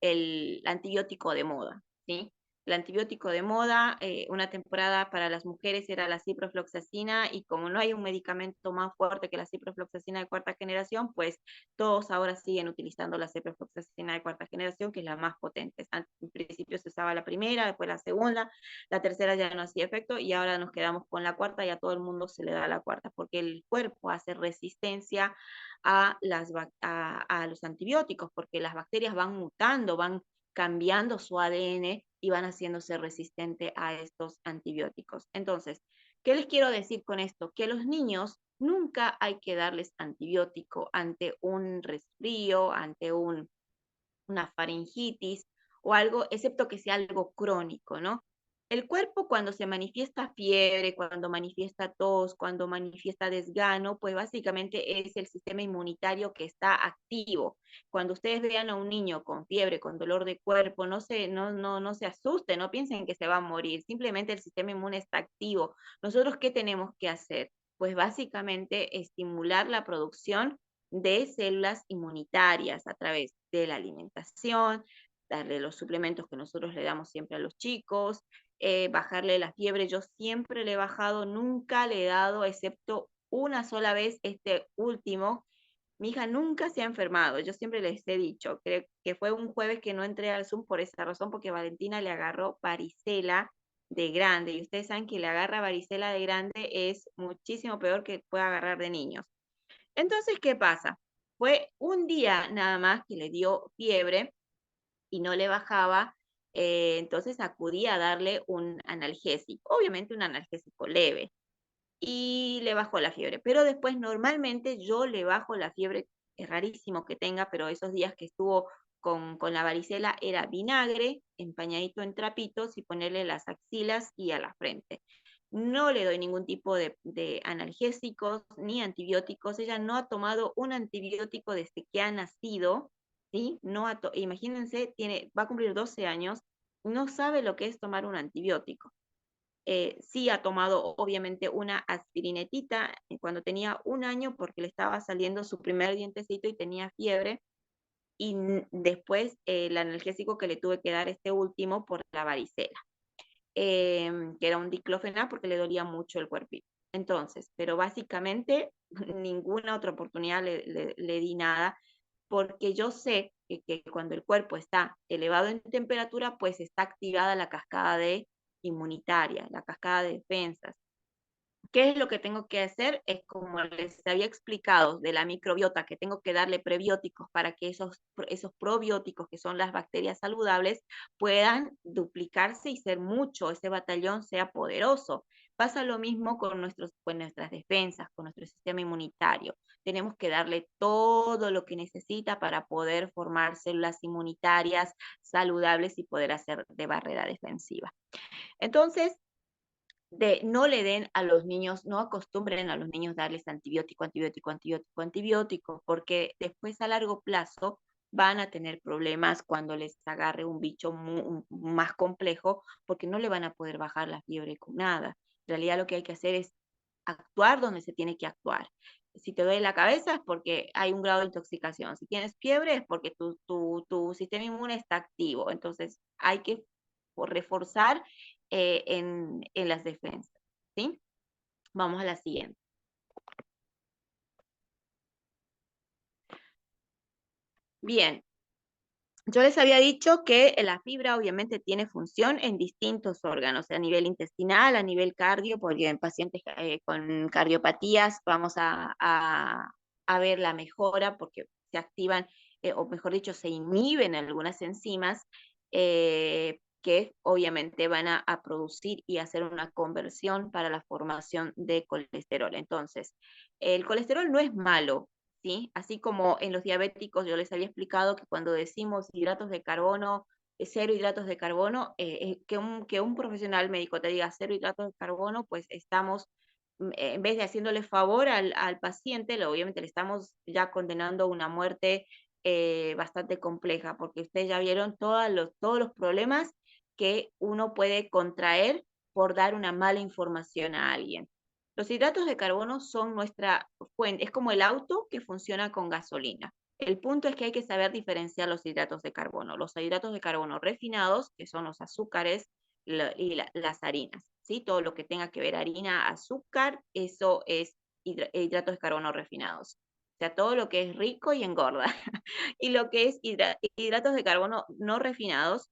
S2: el antibiótico de moda, ¿sí? El antibiótico de moda, una temporada para las mujeres era la ciprofloxacina, y como no hay un medicamento más fuerte que la ciprofloxacina de cuarta generación, pues todos ahora siguen utilizando la ciprofloxacina de cuarta generación, que es la más potente. En principio se usaba la primera, después la segunda, la tercera ya no hacía efecto, y ahora nos quedamos con la cuarta, y a todo el mundo se le da la cuarta, porque el cuerpo hace resistencia a los antibióticos, porque las bacterias van mutando, van cambiando su ADN y van haciéndose resistente a estos antibióticos. Entonces, ¿qué les quiero decir con esto? Que a los niños nunca hay que darles antibiótico ante un resfrío, ante una faringitis o algo, excepto que sea algo crónico, ¿no? El cuerpo, cuando se manifiesta fiebre, cuando manifiesta tos, cuando manifiesta desgano, pues básicamente es el sistema inmunitario que está activo. Cuando ustedes vean a un niño con fiebre, con dolor de cuerpo, no se asusten, no piensen que se va a morir, simplemente el sistema inmune está activo. ¿Nosotros qué tenemos que hacer? Pues básicamente estimular la producción de células inmunitarias a través de la alimentación, darle los suplementos que nosotros le damos siempre a los chicos, bajarle la fiebre. Yo siempre le he bajado, nunca le he dado, excepto una sola vez, este último. Mi hija nunca se ha enfermado, yo siempre les he dicho, que fue un jueves que no entré al Zoom por esa razón, porque Valentina le agarró varicela de grande, y ustedes saben que le agarra varicela de grande es muchísimo peor que puede agarrar de niños. Entonces, ¿qué pasa? Fue un día nada más que le dio fiebre y no le bajaba, entonces acudí a darle un analgésico, obviamente un analgésico leve, y le bajó la fiebre. Pero después normalmente yo le bajo la fiebre, es rarísimo que tenga, pero esos días que estuvo con la varicela era vinagre empañadito en trapitos y ponerle las axilas y a la frente. No le doy ningún tipo de analgésicos ni antibióticos. Ella no ha tomado un antibiótico desde que ha nacido, ¿sí? No imagínense, va a cumplir 12 años, no sabe lo que es tomar un antibiótico. Sí ha tomado obviamente una aspirinetita cuando tenía un año, porque le estaba saliendo su primer dientecito y tenía fiebre, y después el analgésico que le tuve que dar este último por la varicela, que era un diclofenac porque le dolía mucho el cuerpito. Entonces, pero básicamente ninguna otra oportunidad le di nada, porque yo sé que cuando el cuerpo está elevado en temperatura, pues está activada la cascada de inmunitaria, la cascada de defensas. ¿Qué es lo que tengo que hacer? Es como les había explicado de la microbiota, que tengo que darle prebióticos para que esos probióticos, que son las bacterias saludables, puedan duplicarse y ser mucho, ese batallón sea poderoso. Pasa lo mismo con nuestras defensas, con nuestro sistema inmunitario. Tenemos que darle todo lo que necesita para poder formar células inmunitarias saludables y poder hacer de barrera defensiva. Entonces, no le den a los niños, no acostumbren a los niños darles antibiótico, antibiótico, antibiótico, antibiótico, porque después a largo plazo van a tener problemas cuando les agarre un bicho más complejo, porque no le van a poder bajar la fiebre con nada. En realidad lo que hay que hacer es actuar donde se tiene que actuar. si te duele la cabeza es porque hay un grado de intoxicación. Si tienes fiebre es porque tu sistema inmune está activo. Entonces hay que reforzar en las defensas, ¿sí? Vamos a la siguiente. Bien, yo les había dicho que la fibra obviamente tiene función en distintos órganos, a nivel intestinal, a nivel cardio, porque en pacientes con cardiopatías vamos a ver la mejora porque se activan, o mejor dicho, se inhiben algunas enzimas que obviamente van a producir y hacer una conversión para la formación de colesterol. Entonces, el colesterol no es malo, ¿sí? Así como en los diabéticos yo les había explicado que cuando decimos hidratos de carbono, cero hidratos de carbono, que un profesional médico te diga cero hidratos de carbono, pues estamos, en vez de haciéndole favor al paciente, obviamente le estamos ya condenando a una muerte bastante compleja, porque ustedes ya vieron todos los problemas que uno puede contraer por dar una mala información a alguien. Los hidratos de carbono son nuestra fuente, es como el auto que funciona con gasolina. El punto es que hay que saber diferenciar los hidratos de carbono. Los hidratos de carbono refinados, que son los azúcares y las harinas, ¿sí? Todo lo que tenga que ver harina, azúcar, eso es hidratos de carbono refinados. O sea, todo lo que es rico y engorda. Y lo que es hidratos de carbono no refinados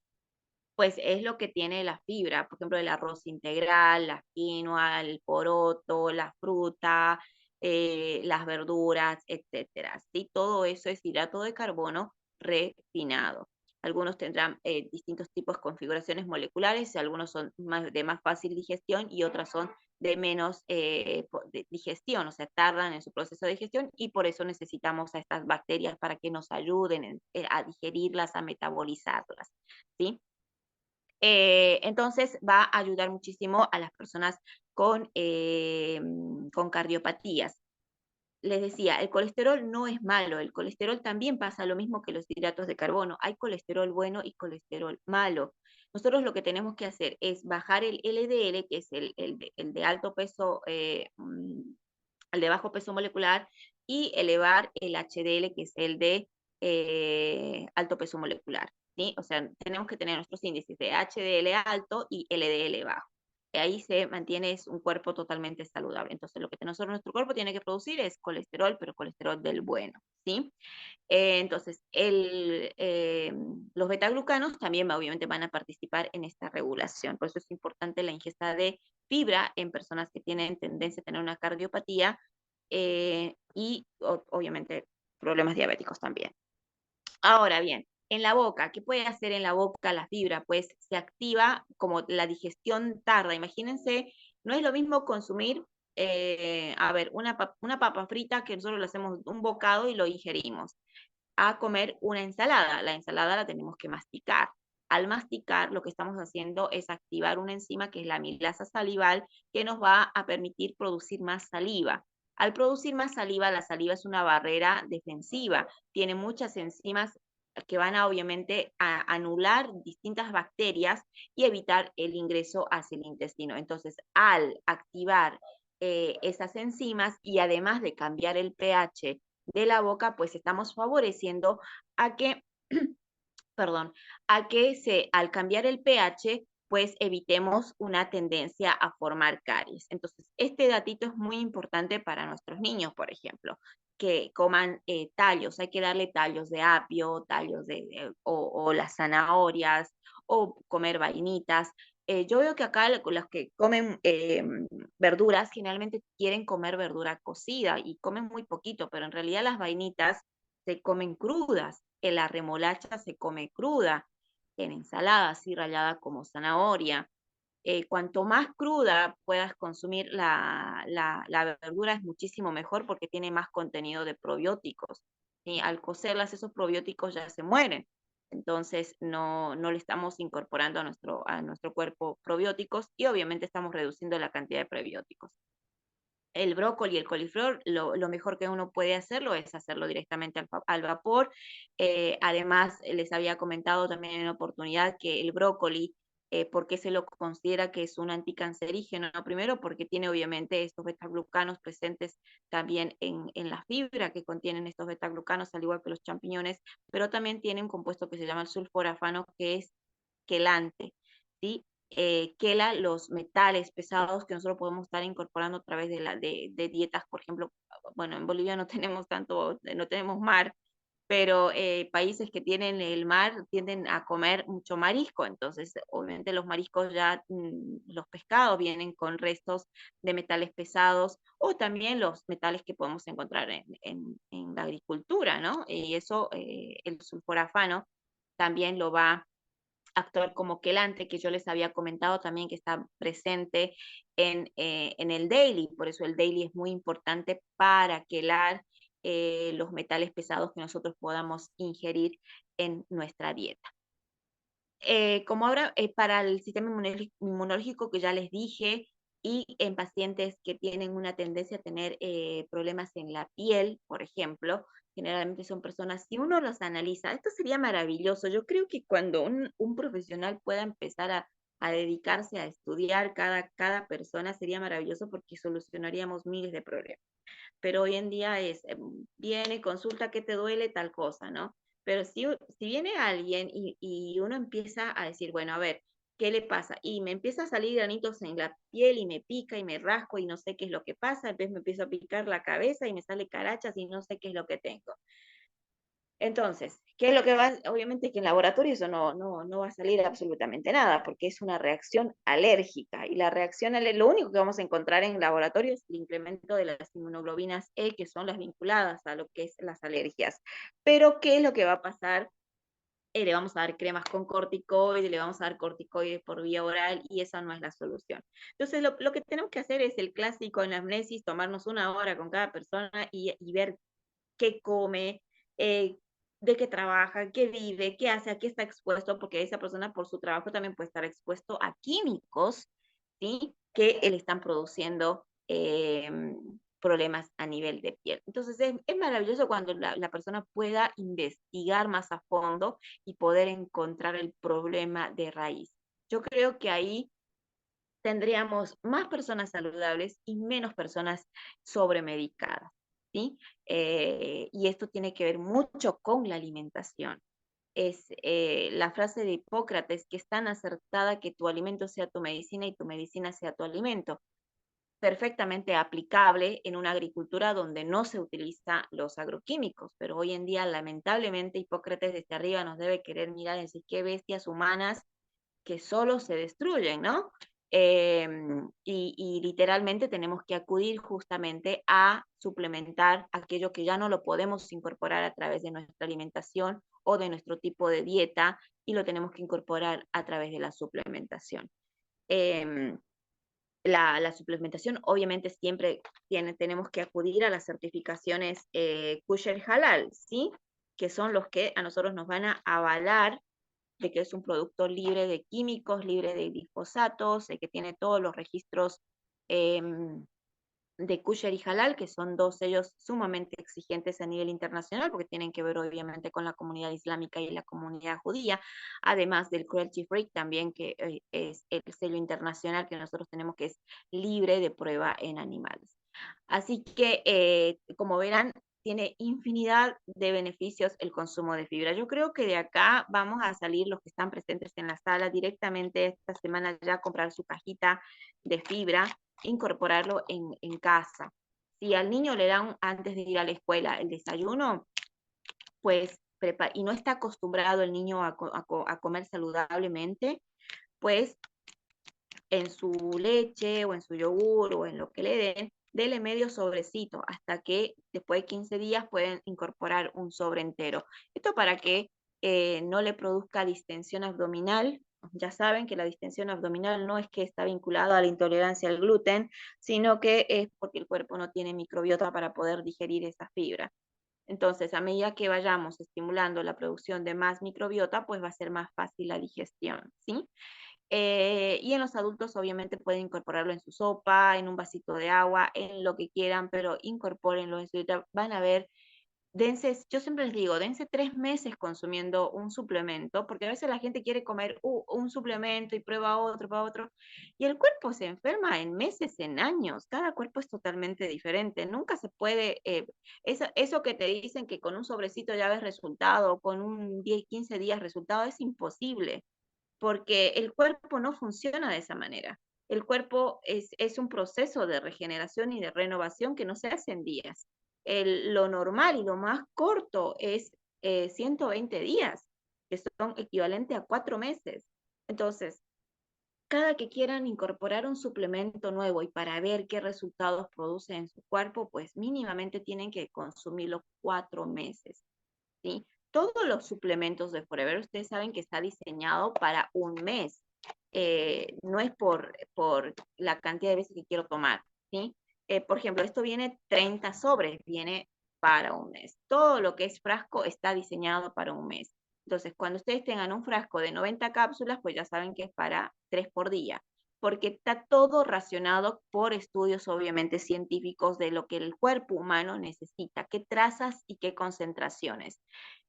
S2: pues es lo que tiene la fibra, por ejemplo, el arroz integral, la quinoa, el poroto, la fruta, las verduras, etcétera. ¿Sí? Todo eso es hidrato de carbono refinado. Algunos tendrán distintos tipos de configuraciones moleculares, algunos son de más fácil digestión y otras son de menos de digestión, o sea, tardan en su proceso de digestión y por eso necesitamos a estas bacterias para que nos ayuden a digerirlas, a metabolizarlas, ¿sí? Entonces va a ayudar muchísimo a las personas con cardiopatías. Les decía, el colesterol no es malo, el colesterol también pasa lo mismo que los hidratos de carbono. Hay colesterol bueno y colesterol malo. Nosotros lo que tenemos que hacer es bajar el LDL, que es el de alto peso, el de bajo peso molecular, y elevar el HDL, que es el de alto peso molecular. ¿Sí? O sea, tenemos que tener nuestros índices de HDL alto y LDL bajo. Y ahí se mantiene es un cuerpo totalmente saludable. Entonces, lo que nosotros, nuestro cuerpo tiene que producir es colesterol, pero colesterol del bueno, ¿sí? Entonces, los betaglucanos también obviamente van a participar en esta regulación. Por eso es importante la ingesta de fibra en personas que tienen tendencia a tener una cardiopatía y obviamente problemas diabéticos también. Ahora bien, en la boca, ¿qué puede hacer en la boca la fibra? Pues se activa como la digestión tarda. Imagínense, no es lo mismo consumir, a ver, una papa frita que nosotros le hacemos un bocado y lo ingerimos, a comer una ensalada. La ensalada la tenemos que masticar. Al masticar, lo que estamos haciendo es activar una enzima que es la amilasa salival, que nos va a permitir producir más saliva. Al producir más saliva, la saliva es una barrera defensiva, tiene muchas enzimas que van a obviamente a anular distintas bacterias y evitar el ingreso hacia el intestino. Entonces, al activar esas enzimas y además de cambiar el pH de la boca, pues estamos favoreciendo a que, perdón, al cambiar el pH, pues evitemos una tendencia a formar caries. Entonces, este datito es muy importante para nuestros niños, por ejemplo, que coman tallos, hay que darle tallos de apio, tallos o las zanahorias, o comer vainitas. Yo veo que acá los que comen verduras generalmente quieren comer verdura cocida y comen muy poquito, pero en realidad las vainitas se comen crudas, la remolacha se come cruda, en ensalada así rallada como zanahoria. Cuanto más cruda puedas consumir la verdura es muchísimo mejor porque tiene más contenido de probióticos. ¿Sí? Al cocerlas esos probióticos ya se mueren. Entonces no le estamos incorporando a nuestro cuerpo probióticos y obviamente estamos reduciendo la cantidad de prebióticos. El brócoli y el coliflor, lo mejor que uno puede hacerlo es hacerlo directamente al vapor. Además, les había comentado también en oportunidad que el brócoli ¿Por qué se lo considera que es un anticancerígeno? Primero, porque tiene obviamente estos betaglucanos presentes también en la fibra que contienen estos betaglucanos, al igual que los champiñones, pero también tiene un compuesto que se llama el sulforafano, que es quelante, ¿sí? Quela los metales pesados que nosotros podemos estar incorporando a través de dietas, por ejemplo, bueno, en Bolivia no tenemos tanto, no tenemos mar, pero países que tienen el mar tienden a comer mucho marisco, entonces obviamente los mariscos ya, los pescados vienen con restos de metales pesados o también los metales que podemos encontrar en la agricultura, ¿no? Y eso, el sulforafano también lo va a actuar como quelante, que yo les había comentado también que está presente en el daily, por eso el daily es muy importante para quelar los metales pesados que nosotros podamos ingerir en nuestra dieta. Como ahora, para el sistema inmunológico que ya les dije, y en pacientes que tienen una tendencia a tener problemas en la piel, por ejemplo, generalmente son personas, si uno los analiza, esto sería maravilloso. Yo creo que cuando un profesional pueda empezar a dedicarse a estudiar cada persona, sería maravilloso porque solucionaríamos miles de problemas. Pero hoy en día es, viene, consulta qué te duele, tal cosa, ¿no? Pero si viene alguien y uno empieza a decir, bueno, a ver, ¿qué le pasa? Y me empieza a salir granitos en la piel y me pica y me rasco y no sé qué es lo que pasa, después me empiezo a picar la cabeza y me sale carachas y no sé qué es lo que tengo. Entonces, ¿qué es lo que va? Obviamente que en laboratorio eso no va a salir absolutamente nada, porque es una reacción alérgica. Y la reacción lo único que vamos a encontrar en laboratorio es el incremento de las inmunoglobinas E, que son las vinculadas a lo que es las alergias. Pero, ¿qué es lo que va a pasar? Le vamos a dar cremas con corticoides, le vamos a dar corticoides por vía oral y esa no es la solución. Entonces, lo que tenemos que hacer es el clásico anamnesis, tomarnos una hora con cada persona y ver qué come, de qué trabaja, qué vive, qué hace, a qué está expuesto, porque esa persona por su trabajo también puede estar expuesto a químicos, ¿sí? Que le están produciendo problemas a nivel de piel. Entonces es maravilloso cuando la persona pueda investigar más a fondo y poder encontrar el problema de raíz. Yo creo que ahí tendríamos más personas saludables y menos personas sobremedicadas, ¿sí? Y esto tiene que ver mucho con la alimentación. Es la frase de Hipócrates, que es tan acertada: que tu alimento sea tu medicina y tu medicina sea tu alimento. Perfectamente aplicable en una agricultura donde no se utilizan los agroquímicos, pero hoy en día lamentablemente Hipócrates desde arriba nos debe querer mirar y decir qué bestias humanas que solo se destruyen, ¿no? Y literalmente tenemos que acudir justamente a suplementar aquello que ya no lo podemos incorporar a través de nuestra alimentación o de nuestro tipo de dieta, y lo tenemos que incorporar a través de la suplementación. La suplementación, obviamente, siempre tenemos que acudir a las certificaciones Kosher Halal, ¿sí? Que son los que a nosotros nos van a avalar de que es un producto libre de químicos, libre de glifosatos, que tiene todos los registros eh, de Kosher y Halal, que son dos sellos sumamente exigentes a nivel internacional, porque tienen que ver obviamente con la comunidad islámica y la comunidad judía, además del cruelty free también, que es el sello internacional que nosotros tenemos, que es libre de prueba en animales. Así que, como verán, tiene infinidad de beneficios el consumo de fibra. Yo creo que de acá vamos a salir los que están presentes en la sala directamente esta semana ya a comprar su cajita de fibra, incorporarlo en casa. Si al niño le dan antes de ir a la escuela el desayuno, pues y no está acostumbrado el niño a comer saludablemente, pues en su leche o en su yogur o en lo que le den, dele medio sobrecito hasta que después de 15 días pueden incorporar un sobre entero. Esto para que no le produzca distensión abdominal. Ya saben que la distensión abdominal no es que está vinculada a la intolerancia al gluten, sino que es porque el cuerpo no tiene microbiota para poder digerir esa fibra. Entonces, a medida que vayamos estimulando la producción de más microbiota, pues va a ser más fácil la digestión, ¿sí? Y en los adultos obviamente pueden incorporarlo en su sopa, en un vasito de agua, en lo que quieran, pero incorpórenlo en su dieta. Van a ver yo siempre les digo, dense 3 meses consumiendo un suplemento, porque a veces la gente quiere comer un suplemento y prueba otro, y el cuerpo se enferma en meses, en años. Cada cuerpo es totalmente diferente. Nunca se puede, eso que te dicen que con un sobrecito ya ves resultado, con un 10, 15 días resultado, es imposible, porque el cuerpo no funciona de esa manera. El cuerpo es un proceso de regeneración y de renovación que no se hace en días. Lo normal y lo más corto es 120 días, que son equivalente a 4 meses. Entonces, cada que quieran incorporar un suplemento nuevo y para ver qué resultados produce en su cuerpo, pues mínimamente tienen que consumirlo 4 meses, ¿sí? Todos los suplementos de Forever, ustedes saben que está diseñado para un mes. No es por la cantidad de veces que quiero tomar, ¿sí? Por ejemplo, esto viene 30 sobres, viene para un mes. Todo lo que es frasco está diseñado para un mes. Entonces, cuando ustedes tengan un frasco de 90 cápsulas, pues ya saben que es para 3 por día, porque está todo racionado por estudios obviamente científicos de lo que el cuerpo humano necesita, qué trazas y qué concentraciones.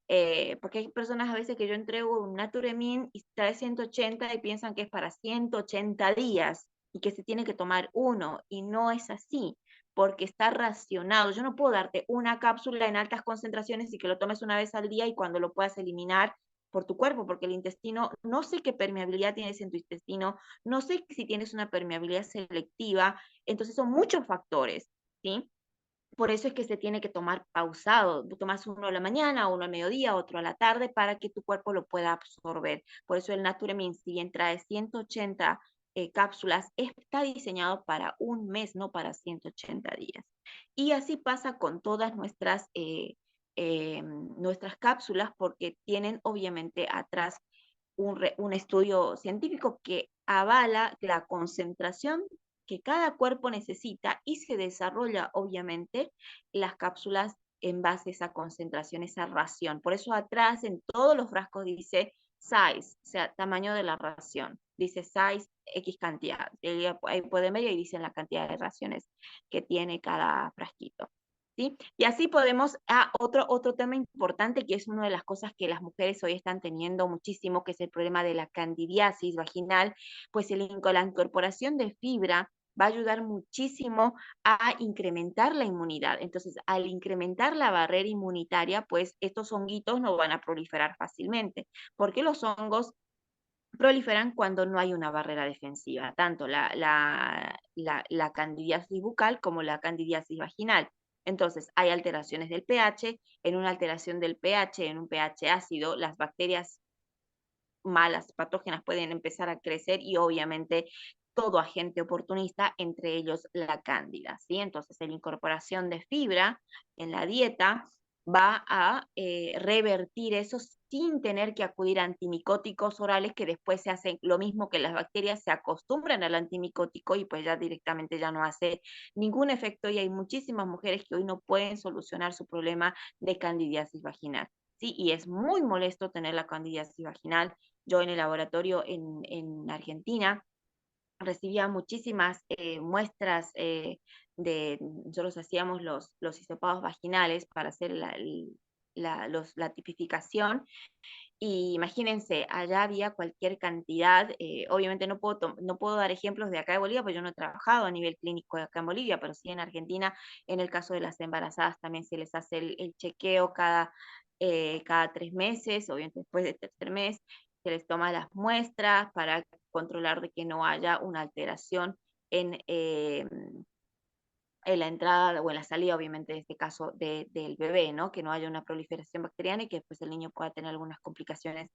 S2: Porque hay personas a veces que yo entrego un Naturemin y trae 180 y piensan que es para 180 días y que se tiene que tomar uno, y no es así, porque está racionado. Yo no puedo darte una cápsula en altas concentraciones y que lo tomes una vez al día y cuando lo puedas eliminar por tu cuerpo, porque el intestino, no sé qué permeabilidad tienes en tu intestino, no sé si tienes una permeabilidad selectiva, entonces son muchos factores, ¿sí? Por eso es que se tiene que tomar pausado. Tú tomas uno a la mañana, uno al mediodía, otro a la tarde, para que tu cuerpo lo pueda absorber. Por eso el Naturemin, si bien trae 180 cápsulas, está diseñado para un mes, no para 180 días. Y así pasa con todas nuestras cápsulas, porque tienen obviamente atrás un estudio científico que avala la concentración que cada cuerpo necesita y se desarrolla, obviamente, las cápsulas en base a esa concentración, esa ración. Por eso atrás en todos los frascos dice size, o sea, tamaño de la ración. Dice size X cantidad. Ahí pueden ver y ahí dicen la cantidad de raciones que tiene cada frasquito. ¿Sí? Y así podemos, otro tema importante que es una de las cosas que las mujeres hoy están teniendo muchísimo, que es el problema de la candidiasis vaginal, pues la incorporación de fibra va a ayudar muchísimo a incrementar la inmunidad. Entonces, al incrementar la barrera inmunitaria, pues estos honguitos no van a proliferar fácilmente, porque los hongos proliferan cuando no hay una barrera defensiva, tanto la candidiasis bucal como la candidiasis vaginal. Entonces, hay alteraciones del pH. En una alteración del pH, en un pH ácido, las bacterias malas, patógenas, pueden empezar a crecer y obviamente todo agente oportunista, entre ellos la cándida, ¿sí? Entonces, la incorporación de fibra en la dieta va a revertir eso sin tener que acudir a antimicóticos orales, que después se hacen lo mismo, que las bacterias se acostumbran al antimicótico y pues ya directamente ya no hace ningún efecto, y hay muchísimas mujeres que hoy no pueden solucionar su problema de candidiasis vaginal, ¿sí? Y es muy molesto tener la candidiasis vaginal. Yo en el laboratorio en Argentina recibía muchísimas muestras nosotros hacíamos los hisopados vaginales para hacer la tipificación, y imagínense, allá había cualquier cantidad. Obviamente no puedo dar ejemplos de acá de Bolivia, porque yo no he trabajado a nivel clínico de acá en Bolivia, pero sí en Argentina. En el caso de las embarazadas también se les hace el chequeo cada 3 meses, obviamente después del tercer mes, se les toma las muestras para controlar de que no haya una alteración en, eh, en la entrada o en la salida, obviamente, en este caso, del bebé, ¿no? Que no haya una proliferación bacteriana y que después el niño pueda tener algunas complicaciones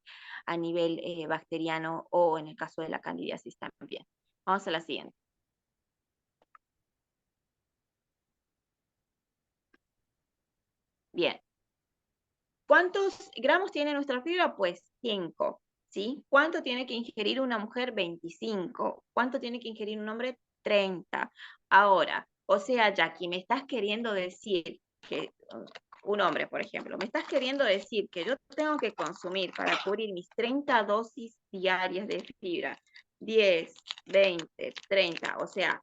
S2: a nivel bacteriano, o en el caso de la candidiasis también. Vamos a la siguiente. Bien. ¿Cuántos gramos tiene nuestra fibra? Pues 5, ¿sí? ¿Cuánto tiene que ingerir una mujer? 25. ¿Cuánto tiene que ingerir un hombre? 30. Ahora, o sea, Jackie, me estás queriendo decir que un hombre, por ejemplo, me estás queriendo decir que yo tengo que consumir para cubrir mis 30 dosis diarias de fibra, 10, 20, 30, o sea,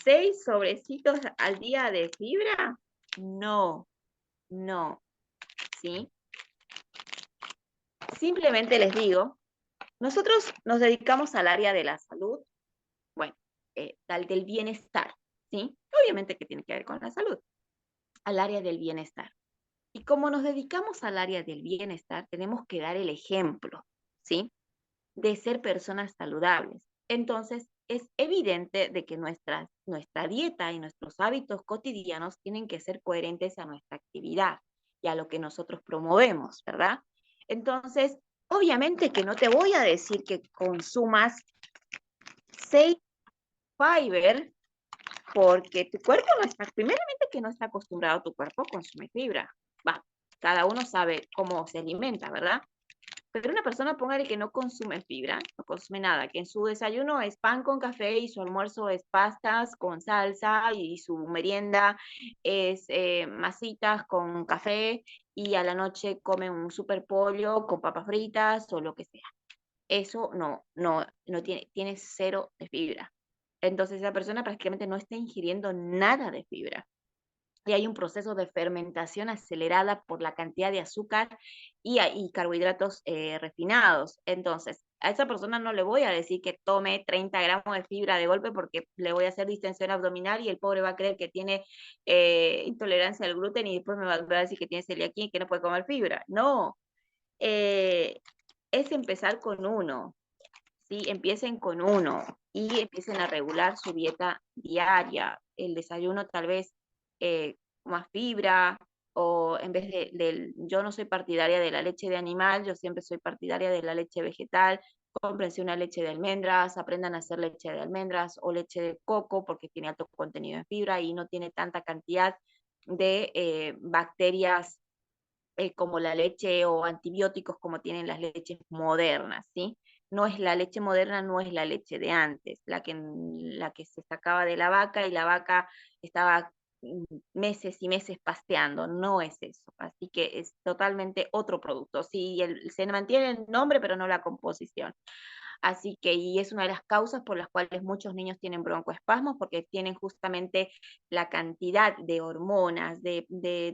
S2: 6 sobrecitos al día de fibra. No, no. ¿sí? Simplemente les digo, nosotros nos dedicamos al área de la salud, bueno, al del bienestar, ¿sí? Obviamente que tiene que ver con la salud, al área del bienestar. Y como nos dedicamos al área del bienestar, tenemos que dar el ejemplo, ¿sí? De ser personas saludables. Entonces, es evidente de que nuestra dieta y nuestros hábitos cotidianos tienen que ser coherentes a nuestra actividad y a lo que nosotros promovemos, ¿verdad? Entonces, obviamente que no te voy a decir que consumas 6 fiber porque tu cuerpo no está, primeramente que no está acostumbrado tu cuerpo a consumir fibra. Va, cada uno sabe cómo se alimenta, ¿verdad? Pero una persona, póngale que no consume fibra, no consume nada, que en su desayuno es pan con café y su almuerzo es pastas con salsa y su merienda es masitas con café y a la noche come un super pollo con papas fritas o lo que sea. Eso no tiene cero de fibra. Entonces esa persona prácticamente no está ingiriendo nada de fibra y hay un proceso de fermentación acelerada por la cantidad de azúcar y carbohidratos refinados. Entonces, a esa persona no le voy a decir que tome 30 gramos de fibra de golpe porque le voy a hacer distensión abdominal y el pobre va a creer que tiene intolerancia al gluten y después me va a decir que tiene celiaquía y que no puede comer fibra. No, eh, es empezar con uno. ¿Sí? Empiecen con uno y empiecen a regular su dieta diaria. El desayuno tal vez más fibra o en vez yo no soy partidaria de la leche de animal, yo siempre soy partidaria de la leche vegetal. Cómprense una leche de almendras, aprendan a hacer leche de almendras o leche de coco porque tiene alto contenido en fibra y no tiene tanta cantidad de bacterias como la leche o antibióticos como tienen las leches modernas, ¿sí? No es la leche moderna, no es la leche de antes, la que se sacaba de la vaca y la vaca estaba meses y meses pasteando, no es eso, así que es totalmente otro producto, sí, se mantiene el nombre pero no la composición. Así que, y es una de las causas por las cuales muchos niños tienen broncoespasmos, porque tienen justamente la cantidad de hormonas, de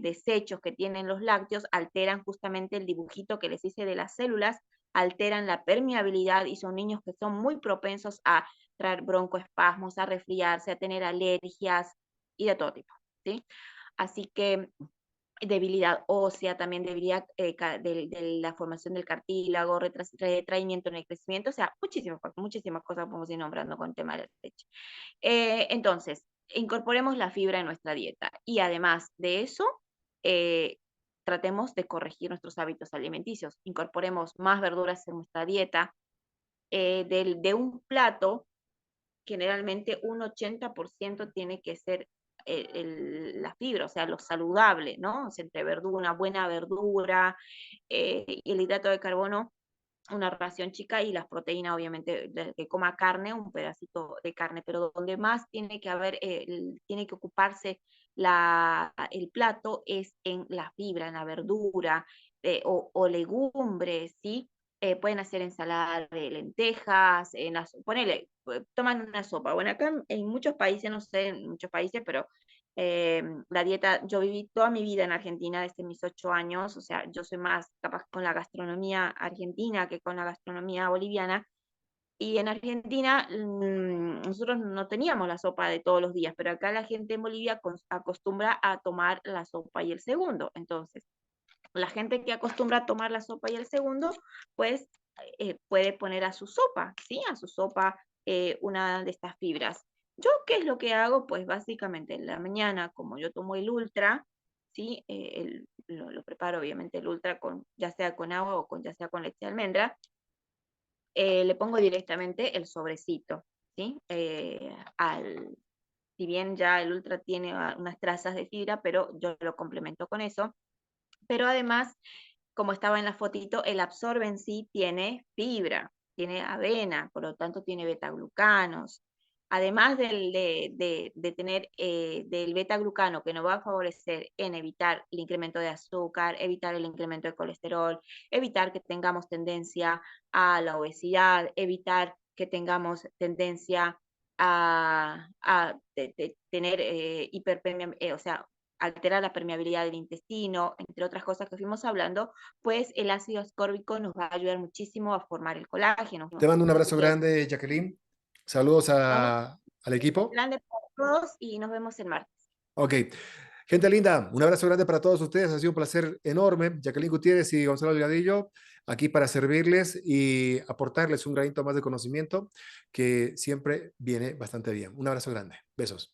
S2: desechos que tienen los lácteos, alteran justamente el dibujito que les hice de las células, alteran la permeabilidad y son niños que son muy propensos a traer broncoespasmos, a resfriarse, a tener alergias y de todo tipo, ¿sí? Así que debilidad ósea, también debilidad de la formación del cartílago, retraimiento en el crecimiento, o sea, muchísimas cosas podemos ir nombrando con el tema de la leche. Entonces, incorporemos la fibra en nuestra dieta y además de eso, tratemos de corregir nuestros hábitos alimenticios, incorporemos más verduras en nuestra dieta, de un plato generalmente un 80% tiene que ser la fibra, o sea, lo saludable, ¿no? O sea, entre verdura, una buena verdura, y el hidrato de carbono, una ración chica y las proteínas, obviamente, que coma carne, un pedacito de carne, pero donde más tiene que haber, tiene que ocuparse el plato es en la fibra, en la verdura o legumbres, ¿sí? Pueden hacer ensalada de lentejas, ponele, toman una sopa. Bueno, acá en muchos países, no sé, en muchos países, pero la dieta, yo viví toda mi vida en Argentina desde mis 8 años, o sea, yo soy más capaz con la gastronomía argentina que con la gastronomía boliviana. Y en Argentina nosotros no teníamos la sopa de todos los días, pero acá la gente en Bolivia acostumbra a tomar la sopa y el segundo. Entonces, la gente que acostumbra a tomar la sopa y el segundo, pues puede poner a su sopa, ¿sí? A su sopa una de estas fibras. ¿Yo qué es lo que hago? Pues básicamente en la mañana, como yo tomo el ultra, ¿sí? Lo preparo obviamente el ultra ya sea con agua o ya sea con leche de almendra, le pongo directamente el sobrecito, ¿sí? Si bien ya el ultra tiene unas trazas de fibra, pero yo lo complemento con eso. Pero además, como estaba en la fotito, el absorbe en sí tiene fibra, tiene avena, por lo tanto tiene betaglucanos. Además de tener del betaglucano que nos va a favorecer en evitar el incremento de azúcar, evitar el incremento de colesterol, evitar que tengamos tendencia a la obesidad, evitar que tengamos tendencia a tener hiperpermeabilidad, o sea, altera la permeabilidad del intestino, entre otras cosas que fuimos hablando, pues el ácido ascórbico nos va a ayudar muchísimo a formar el colágeno.
S1: Te mando un
S2: Así
S1: abrazo
S2: que
S1: grande, Jacqueline. Saludos
S2: nos vemos
S1: al equipo.
S2: grande para todos y nos vemos el martes.
S1: Ok. Gente linda, un abrazo grande para todos ustedes. Ha sido un placer enorme. Jacqueline Gutiérrez y Gonzalo Delgadillo, aquí para servirles y aportarles un granito más de conocimiento que siempre viene bastante bien. Un abrazo grande. Besos.